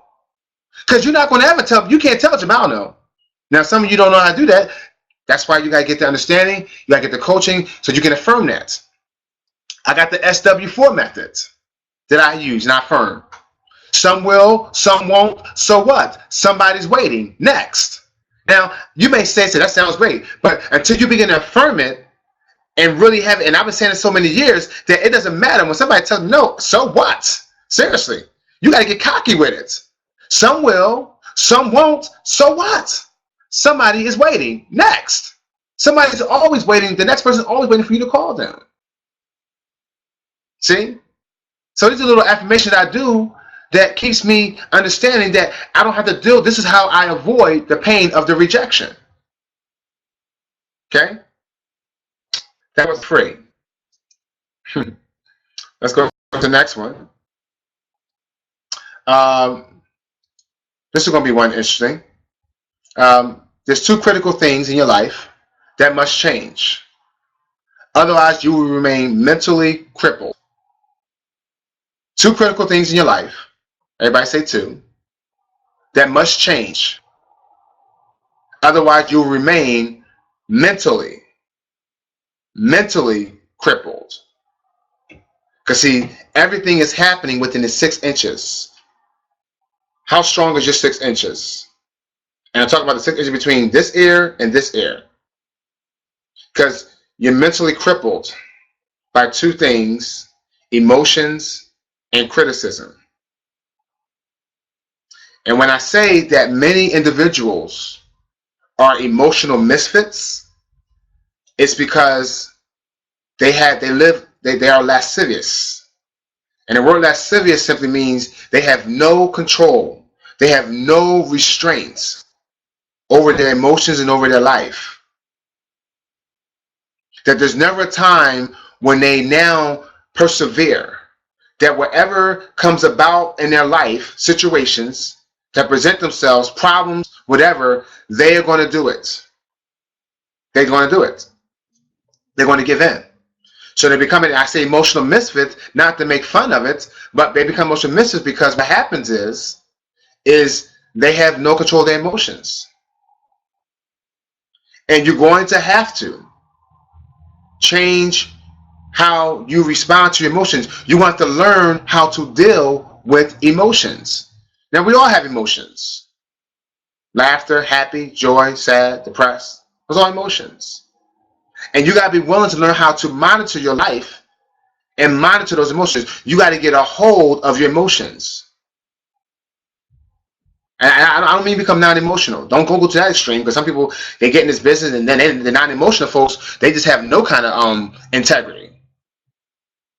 Because you're not going to ever you can't tell Jamal no. Now, some of you don't know how to do that. That's why you got to get the understanding, you got to get the coaching, so you can affirm that. I got the SW4 method that I use and I affirm. Some will, some won't, so what? Somebody's waiting. Next. Now, you may say, that sounds great, but until you begin to affirm it, and really have it, and I've been saying it so many years that it doesn't matter when somebody tells me no, so what? Seriously, you got to get cocky with it. Some will, some won't, so what? Somebody is waiting. Next. Somebody's always waiting. The next person is always waiting for you to call them. See? So these are little affirmations I do that keeps me understanding that I don't have to deal. This is how I avoid the pain of the rejection. Okay? That was free. Let's go to the next one. This is going to be one interesting. There's two critical things in your life that must change. Otherwise, you will remain mentally crippled. Two critical things in your life, everybody say two, that must change. Otherwise, you will remain mentally crippled. Because see, everything is happening within the 6 inches. How strong is your 6 inches? And I'm talking about the 6 inches between this ear and this ear. Because you're mentally crippled by two things: emotions and criticism. And when I say that many individuals are emotional misfits, it's because they are lascivious. And the word lascivious simply means they have no control. They have no restraints over their emotions and over their life. That there's never a time when they now persevere. That whatever comes about in their life, situations that present themselves, problems, whatever, they are going to do it. They're going to do it. They're going to give in. So they become, I say emotional misfits, not to make fun of it, but they become emotional misfits because what happens is they have no control of their emotions. And you're going to have to change how you respond to your emotions. You want to learn how to deal with emotions. Now, we all have emotions. Laughter, happy, joy, sad, depressed. Those are all emotions. And you got to be willing to learn how to monitor your life and monitor those emotions. You got to get a hold of your emotions. And I don't mean become non-emotional. Don't go to that extreme, because some people, they get in this business and then they're non-emotional folks. They just have no kind of integrity.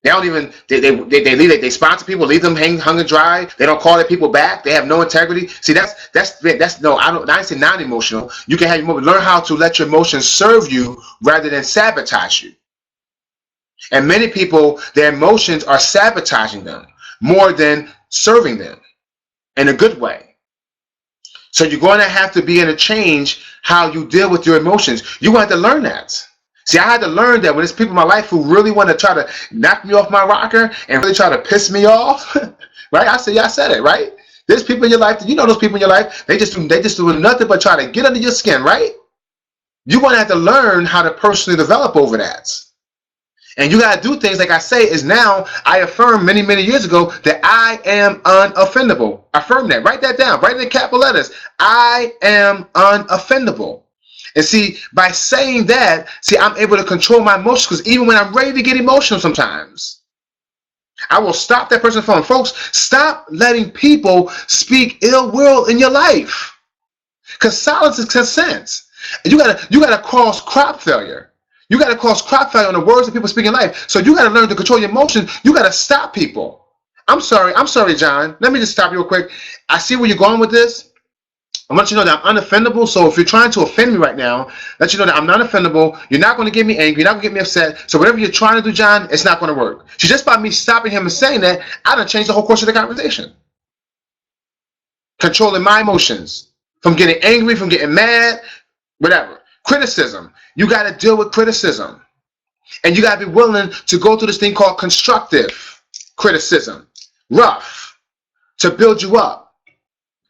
They don't even, they sponsor people, leave them hung and dry. They don't call their people back. They have no integrity. See, that's no, I say non-emotional. You can have your emotions. Learn how to let your emotions serve you rather than sabotage you. And many people, their emotions are sabotaging them more than serving them in a good way. So you're going to have to be able to change how you deal with your emotions. You have to learn that. See, I had to learn that when there's people in my life who really want to try to knock me off my rocker and really try to piss me off, right? I said it, right? There's people in your life, you know those people in your life, they just do nothing but try to get under your skin, right? You're going to have to learn how to personally develop over that. And you got to do things like I say is now, I affirmed many, many years ago that I am unoffendable. Affirm that. Write that down. Write it in capital letters. I am unoffendable. And see, by saying that, see, I'm able to control my emotions, because even when I'm ready to get emotional sometimes, I will stop that person's phone. Folks, stop letting people speak ill will in your life, because silence is consent. And you gotta cause crop failure. You gotta cause crop failure on the words that people speak in life. So you gotta learn to control your emotions. You gotta stop people. I'm sorry, John. Let me just stop you real quick. I see where you're going with this. I want you to know that I'm unoffendable. So if you're trying to offend me right now, let you know that I'm not offendable. You're not going to get me angry. You're not going to get me upset. So whatever you're trying to do, John, it's not going to work. So just by me stopping him and saying that, I done changed the whole course of the conversation. Controlling my emotions. From getting angry, from getting mad, whatever. Criticism. You got to deal with criticism. And you got to be willing to go through this thing called constructive criticism. Rough. To build you up.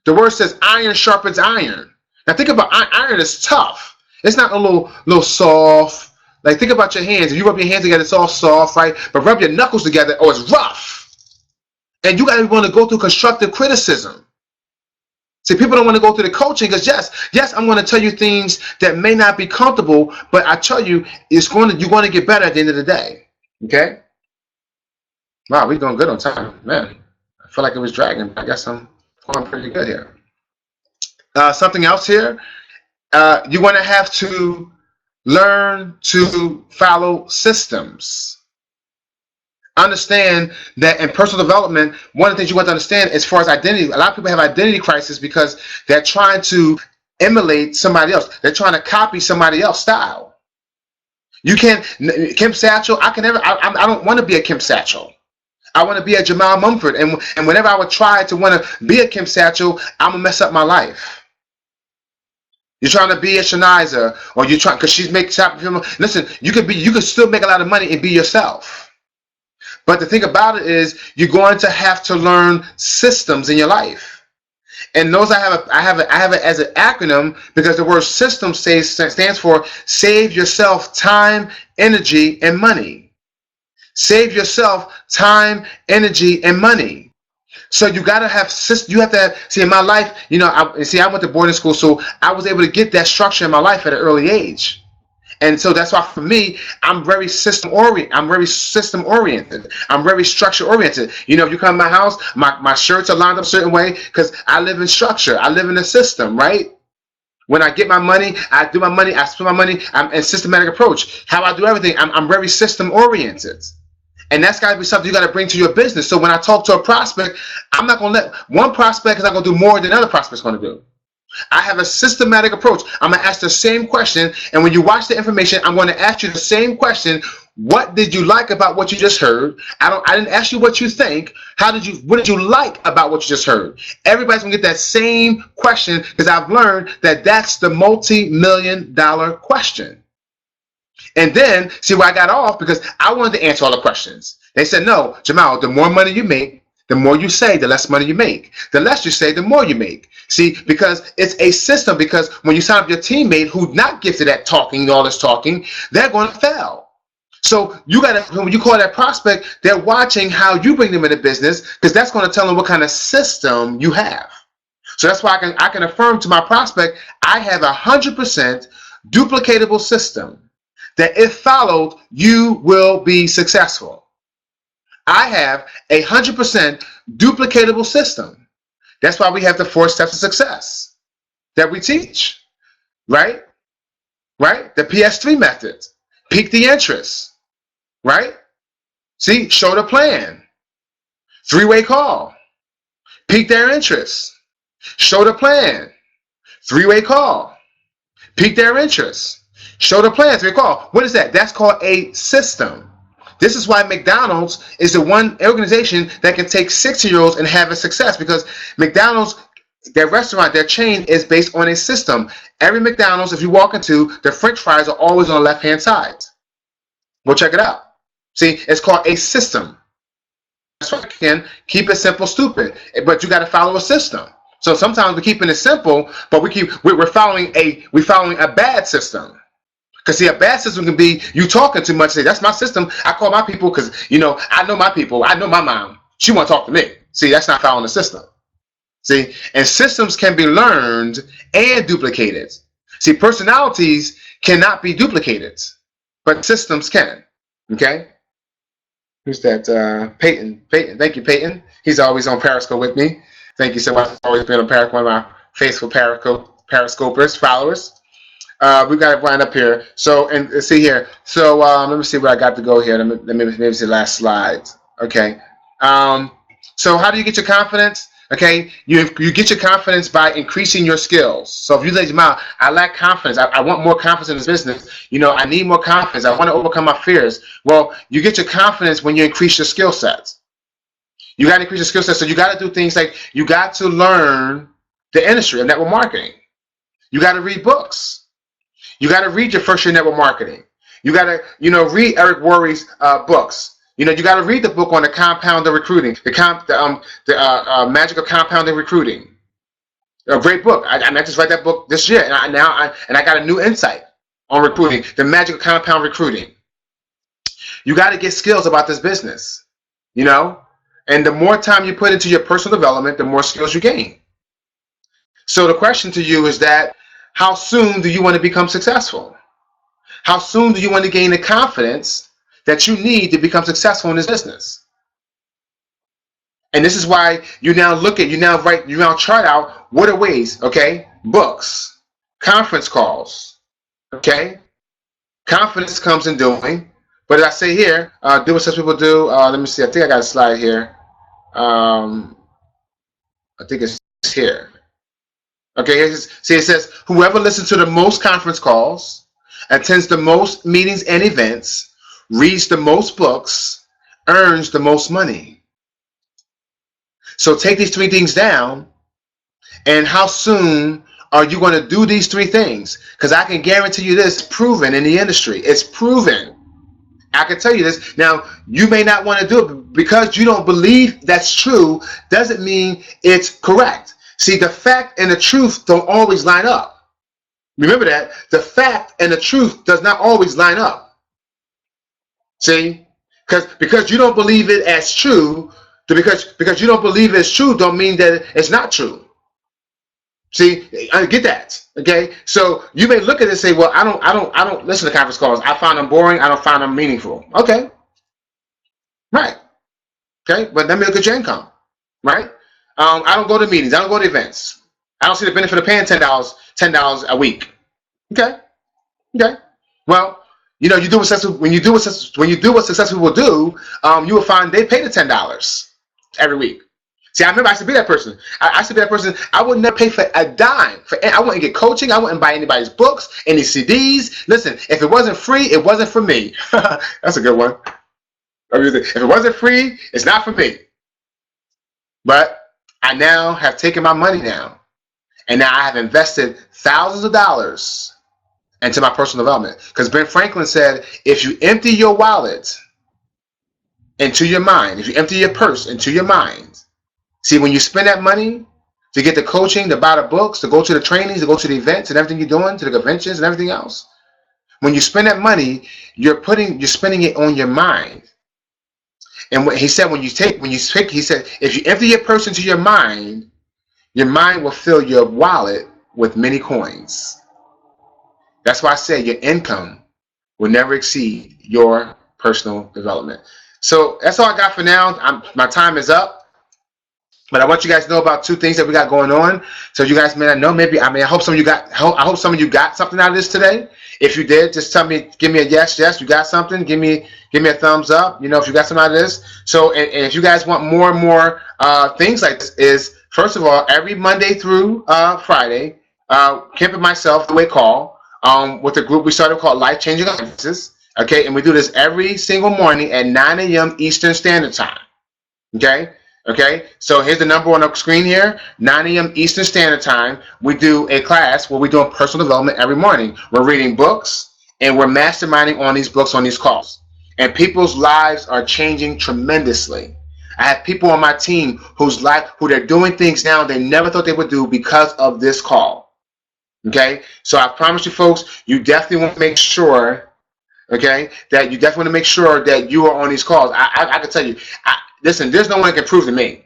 The word says iron sharpens iron. Now think about iron is tough. It's not a little soft. Like think about your hands. If you rub your hands together, it's all soft, right? But rub your knuckles together, oh, it's rough. And you got to want to go through constructive criticism. See, people don't want to go through the coaching because yes, I'm going to tell you things that may not be comfortable, but I tell you, you're going to get better at the end of the day. Okay? Wow, we're doing good on time, man. I feel like it was dragging, but I guess I'm going pretty good here. Something else here. You want to have to learn to follow systems. Understand that in personal development, one of the things you want to understand as far as identity, a lot of people have identity crisis because they're trying to emulate somebody else. They're trying to copy somebody else's style. You can't, Kim Satchel, I don't want to be a Kim Satchel. I want to be a Jamal Mumford, and whenever I would try to want to be a Kim Satchel, I'm gonna mess up my life. You're trying to be a Shaniza, or you're trying because she's making top film. Listen, you could still make a lot of money and be yourself. But the thing about it is, you're going to have to learn systems in your life, and those I have it as an acronym because the word system stands for save yourself time, energy, and money. Save yourself time, energy, and money. So you gotta have you have to see in my life. You know, I went to boarding school, so I was able to get that structure in my life at an early age. And so that's why for me, I'm very system oriented. I'm very structure oriented. You know, if you come to my house, my shirts are lined up a certain way because I live in structure. I live in a system, right? When I get my money, I do my money, I spend my money. I'm in systematic approach. How I do everything, I'm very system oriented. And that's got to be something you got to bring to your business. So when I talk to a prospect, I'm not going to let one prospect is not going to do more than another prospect's going to do. I have a systematic approach. I'm going to ask the same question. And when you watch the information, I'm going to ask you the same question. What did you like about what you just heard? I didn't ask you what you think. What did you like about what you just heard? Everybody's going to get that same question because I've learned that that's the multi-million-dollar question. And then, see where I got off because I wanted to answer all the questions. They said, no, Jamal, the more money you make, the more you say, the less money you make. The less you say, the more you make. See, because it's a system, because when you sign up your teammate who's not gifted at talking, all this talking, they're going to fail. So you got to, when you call that prospect, they're watching how you bring them into business because that's going to tell them what kind of system you have. So that's why I can affirm to my prospect, I have 100% duplicatable system that if followed, you will be successful. I have 100% duplicatable system. That's why we have the 4 steps of success that we teach, right? Right? The PS3 method, pique the interest, right? See, show the plan, 3-way call, pique their interest, show the plan, 3-way call, pique their interest. Show the plan, 3-way call. What is that? That's called a system. This is why McDonald's is the one organization that can take 60-year-olds and have a success because McDonald's Their restaurant, their chain is based on a system. Every McDonald's, if you walk into, the French fries are always on the left-hand side. Go check it out. See, it's called a system. That's why you can keep it simple, stupid. But you got to follow a system. So sometimes we're keeping it simple, but we're following a bad system. Because see, a bad system can be you talking too much. Say, that's my system. I call my people because I know my people. I know my mom. She want to talk to me. See, that's not following the system. See, and systems can be learned and duplicated. See, personalities cannot be duplicated, but systems can. Okay. Who's that? Peyton. Thank you, Peyton. He's always on Periscope with me. Thank you so much. Always been on Periscope, one of my faithful Periscopers, followers. We got to wind up here. So, and let's see here. So, let me see what I got to go here. Let me maybe see the last slide. Okay. So, how do you get your confidence? Okay, you get your confidence by increasing your skills. So if you say, I lack confidence. I want more confidence in this business. I need more confidence. I want to overcome my fears. Well, you get your confidence when you increase your skill sets. You got to increase your skill sets. So you got to do things like you got to learn the industry of network marketing. You got to read books. You got to read your first year network marketing. You got to, read Eric Worre's books. You got to read the book on the compound of recruiting, the magical compounding recruiting. A great book. I just read that book this year, and I got a new insight on recruiting, the magical compound recruiting. You got to get skills about this business, and the more time you put into your personal development, the more skills you gain. So the question to you is that, how soon do you want to become successful? How soon do you want to gain the confidence that you need to become successful in this business? And this is why you now chart out what are ways, okay? Books, conference calls, okay? Confidence comes in doing. But as I say here, do what such people do. Let me see. I think I got a slide here. I think it's here. Okay, it says, whoever listens to the most conference calls, attends the most meetings and events, reads the most books, earns the most money. So take these three things down, and how soon are you going to do these three things? Because I can guarantee you this, proven in the industry. It's proven. I can tell you this. Now, you may not want to do it because you don't believe that's true, doesn't mean it's correct. See, the fact and the truth don't always line up. Remember that. The fact and the truth does not always line up. See? Because you don't believe it as true, because you don't believe it's true don't mean that it's not true. See, I get that. Okay? So you may look at it and say, well, I don't listen to conference calls. I find them boring, I don't find them meaningful. Okay. Right. Okay, but let me look at your income. Right? I don't go to meetings, I don't go to events. I don't see the benefit of paying $10 a week. Okay. Okay. Well, you do what successful when you do what successful people do, you will find they pay the $10 every week. See, I remember I used to be that person. I used to be that person. I would never pay for a dime. I wouldn't get coaching. I wouldn't buy anybody's books, any CDs. Listen, if it wasn't free, it wasn't for me. That's a good one. If it wasn't free, it's not for me. But I now have taken my money now, and now I have invested thousands of dollars into my personal development. Because Ben Franklin said, if you empty your wallet into your mind, if you empty your purse into your mind, see, when you spend that money to get the coaching, to buy the books, to go to the trainings, to go to the events and everything you're doing, to the conventions and everything else, when you spend that money, you're spending it on your mind. And he said, he said, if you empty your purse into your mind will fill your wallet with many coins. That's why I said your income will never exceed your personal development. So that's all I got for now. My time is up. But I want you guys to know about two things that we got going on. So you guys may not know. I hope some of you got something out of this today. If you did, just give me a yes, you got something. Give me a thumbs up. If you got something out of this. So, and if you guys want more and more things like this, is first of all, every Monday through Friday, Kemp and myself do a call with a group we started called Life Changing Alliances. Okay, and we do this every single morning at 9 a.m. Eastern Standard Time. Okay. Okay, so here's the number on the screen here, 9 a.m. Eastern Standard Time. We do a class where we're doing personal development every morning. We're reading books and we're masterminding on these books on these calls. And people's lives are changing tremendously. I have people on my team who they're doing things now they never thought they would do because of this call. Okay, so I promise you folks, you definitely want to make sure, okay, that you definitely want to make sure that you are on these calls. I can tell you, listen, there's no one that can prove to me.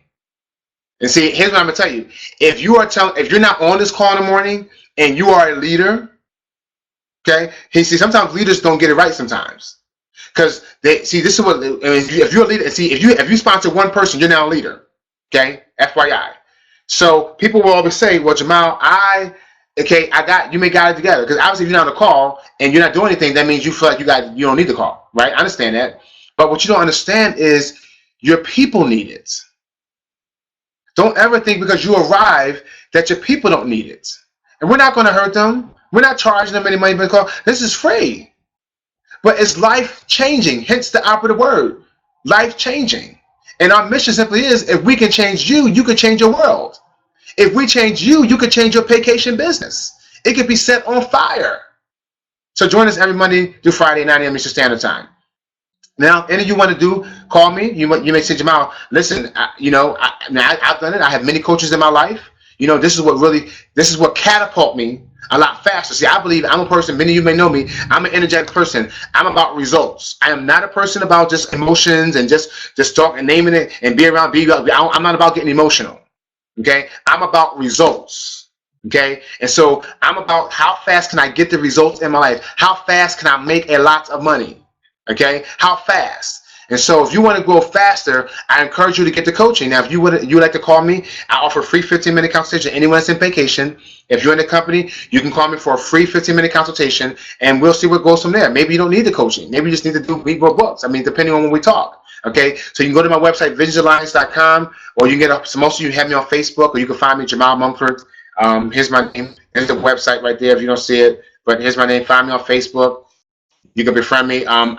And see, here's what I'm gonna tell you: if you're not on this call in the morning and you are a leader, okay, sometimes leaders don't get it right sometimes, because this is what, if you're a leader, see, if you sponsor one person, you're now a leader, okay, FYI. So people will always say, well, Jamal, you may got it together, because obviously if you're not on the call and you're not doing anything, that means you feel like you don't need the call, right? I understand that, but what you don't understand is your people need it. Don't ever think because you arrive that your people don't need it. And we're not going to hurt them. We're not charging them any money for the call. This is free. But it's life-changing, hence the operative word, life-changing. And our mission simply is, if we can change you, you can change your world. If we change you, you can change your vacation business. It could be set on fire. So join us every Monday through Friday, 9 a.m. Eastern Standard Time. Now, anything you want to do, call me. You may say, Jamal, listen, I've done it. I have many coaches in my life. This is what catapult me a lot faster. See, I believe I'm a person, many of you may know me, I'm an energetic person. I'm about results. I am not a person about just emotions and just talk and naming it and be around. I'm not about getting emotional. Okay? I'm about results. Okay? And so I'm about how fast can I get the results in my life? How fast can I make a lot of money? Okay, how fast? And so if you want to go faster, I encourage you to get the coaching. Now, if you would like to call me, I offer free 15-minute consultation. Anyone that's in vacation, if you're in the company, you can call me for a free 15-minute consultation, and we'll see what goes from there. Maybe you don't need the coaching. Maybe you just need to read more books. Depending on when we talk. Okay, so you can go to my website, visionalliance.com, or you can most of you have me on Facebook, or you can find me, Jamal Mumford. Here's my name. Here's the website right there if you don't see it. But here's my name. Find me on Facebook. You can befriend me. I'm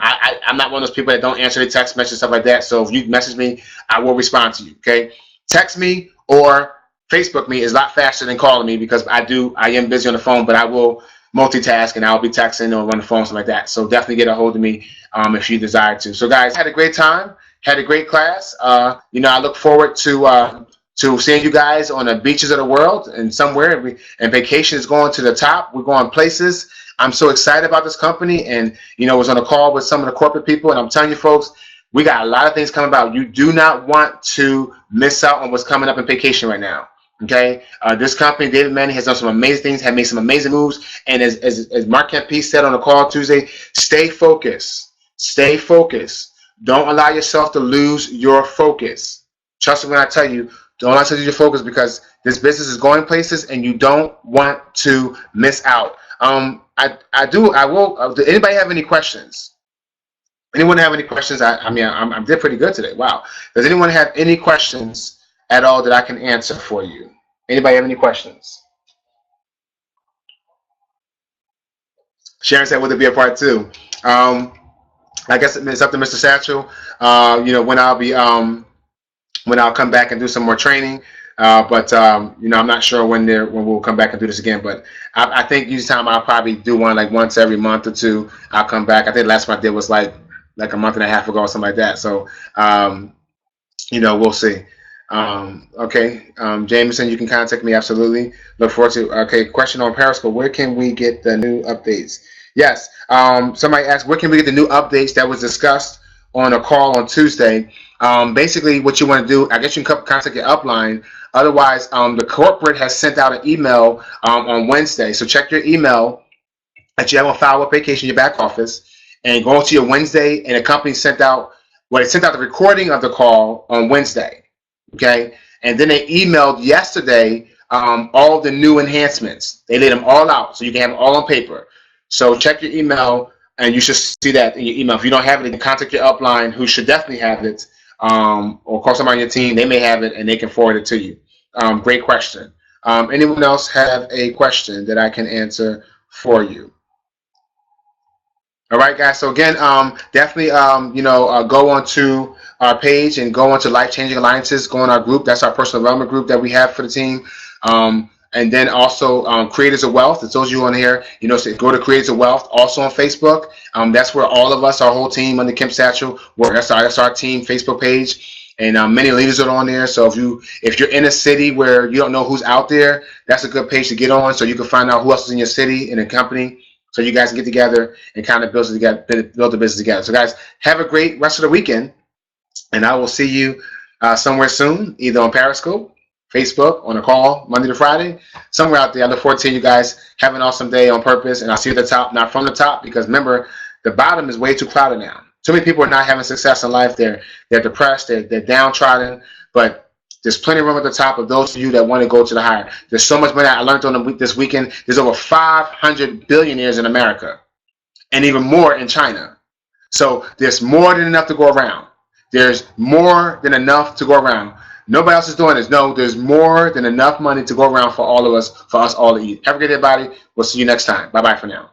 not one of those people that don't answer the text message, stuff like that. So if you message me, I will respond to you. Okay, text me or Facebook me is a lot faster than calling me, because I am busy on the phone, but I will multitask and I'll be texting or on the phone, something like that. So definitely get a hold of me if you desire to. So guys, had a great time, had a great class. I look forward to seeing you guys on the beaches of the world and somewhere. And vacation is going to the top. We're going places. I'm so excited about this company, and was on a call with some of the corporate people, and I'm telling you folks, we got a lot of things coming about. You do not want to miss out on what's coming up in vacation right now. Okay, this company, David Manning, has done some amazing things, have made some amazing moves, and as Mark Kemp said on the call Tuesday, stay focused. Stay focused. Don't allow yourself to lose your focus. Trust me when I tell you, don't allow yourself to lose your focus, because this business is going places, and you don't want to miss out. I will. Does anybody have any questions? Anyone have any questions? I did pretty good today. Wow. Does anyone have any questions at all that I can answer for you? Anybody have any questions? Sharon said, "Will there be a part 2?" I guess it's up to Mr. Satchel. When I'll come back and do some more training. But I'm not sure when we'll come back and do this again. But I think each time I'll probably do one like once every month or two. I'll come back. I think the last one I did was like a month and a half ago or something like that. So we'll see. Okay, Jameson, you can contact me, absolutely. Look forward to. Okay, question on Periscope: where can we get the new updates? Yes. Somebody asked, where can we get the new updates that was discussed on a call on Tuesday? Basically, what you want to do, I guess you can contact your upline. Otherwise, the corporate has sent out an email on Wednesday. So check your email that you have on file with vacation, your back office, and go to your Wednesday, and the company sent out the recording of the call on Wednesday. Okay, and then they emailed yesterday all the new enhancements. They laid them all out so you can have them all on paper. So check your email, and you should see that in your email. If you don't have it, you can contact your upline, who should definitely have it, or call somebody on your team. They may have it, and they can forward it to you. Great question. Anyone else have a question that I can answer for you? All right, guys. So again, definitely, go onto our page and go onto Life Changing Alliances. Go on our group. That's our personal development group that we have for the team. And then also Creators of Wealth. It's those of you on here. So go to Creators of Wealth. Also on Facebook. That's where all of us, our whole team under Kim Satchel, that's our team Facebook page. And many leaders are on there. So if you're in a city where you don't know who's out there, that's a good page to get on, so you can find out who else is in your city in a company. So you guys can get together and kind of build the business together. So guys, have a great rest of the weekend, and I will see you somewhere soon, either on Periscope, Facebook, on a call Monday to Friday, somewhere out there. I look forward to seeing you guys. Have an awesome day on purpose, and I'll see you at the top, not from the top, because remember, the bottom is way too crowded now. Too many people are not having success in life. They're depressed. They're downtrodden, but there's plenty of room at the top of those of you that want to go to the higher. There's so much money. I learned this weekend. There's over 500 billionaires in America, and even more in China. So there's more than enough to go around. There's more than enough to go around. Nobody else is doing this. No, there's more than enough money to go around for all of us, for us all to eat. Have a good day, everybody. We'll see you next time. Bye-bye for now.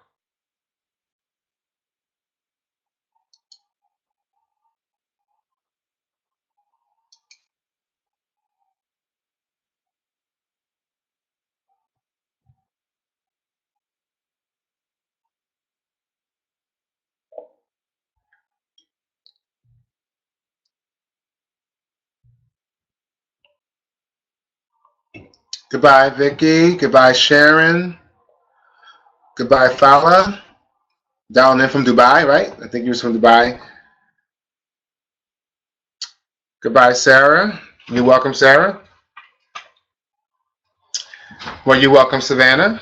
Goodbye, Vicky. Goodbye, Sharon. Goodbye, Fala. Down in from Dubai, right? I think he was from Dubai. Goodbye, Sarah. You're welcome, Sarah. Well, you're welcome, Savannah.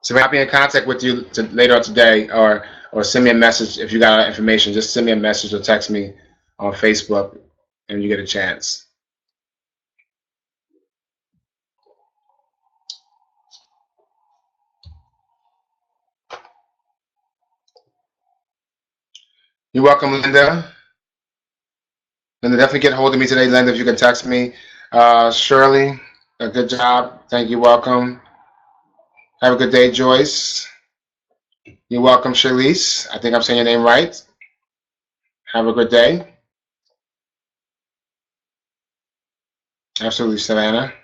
Savannah, I'll be in contact with you later on today, or send me a message if you got information. Just send me a message or text me on Facebook, and you get a chance. You're welcome, Linda. Linda, definitely get a hold of me today, Linda, if you can text me. Shirley, a good job. Thank you. Welcome. Have a good day, Joyce. You're welcome, Shalise. I think I'm saying your name right. Have a good day. Absolutely, Savannah.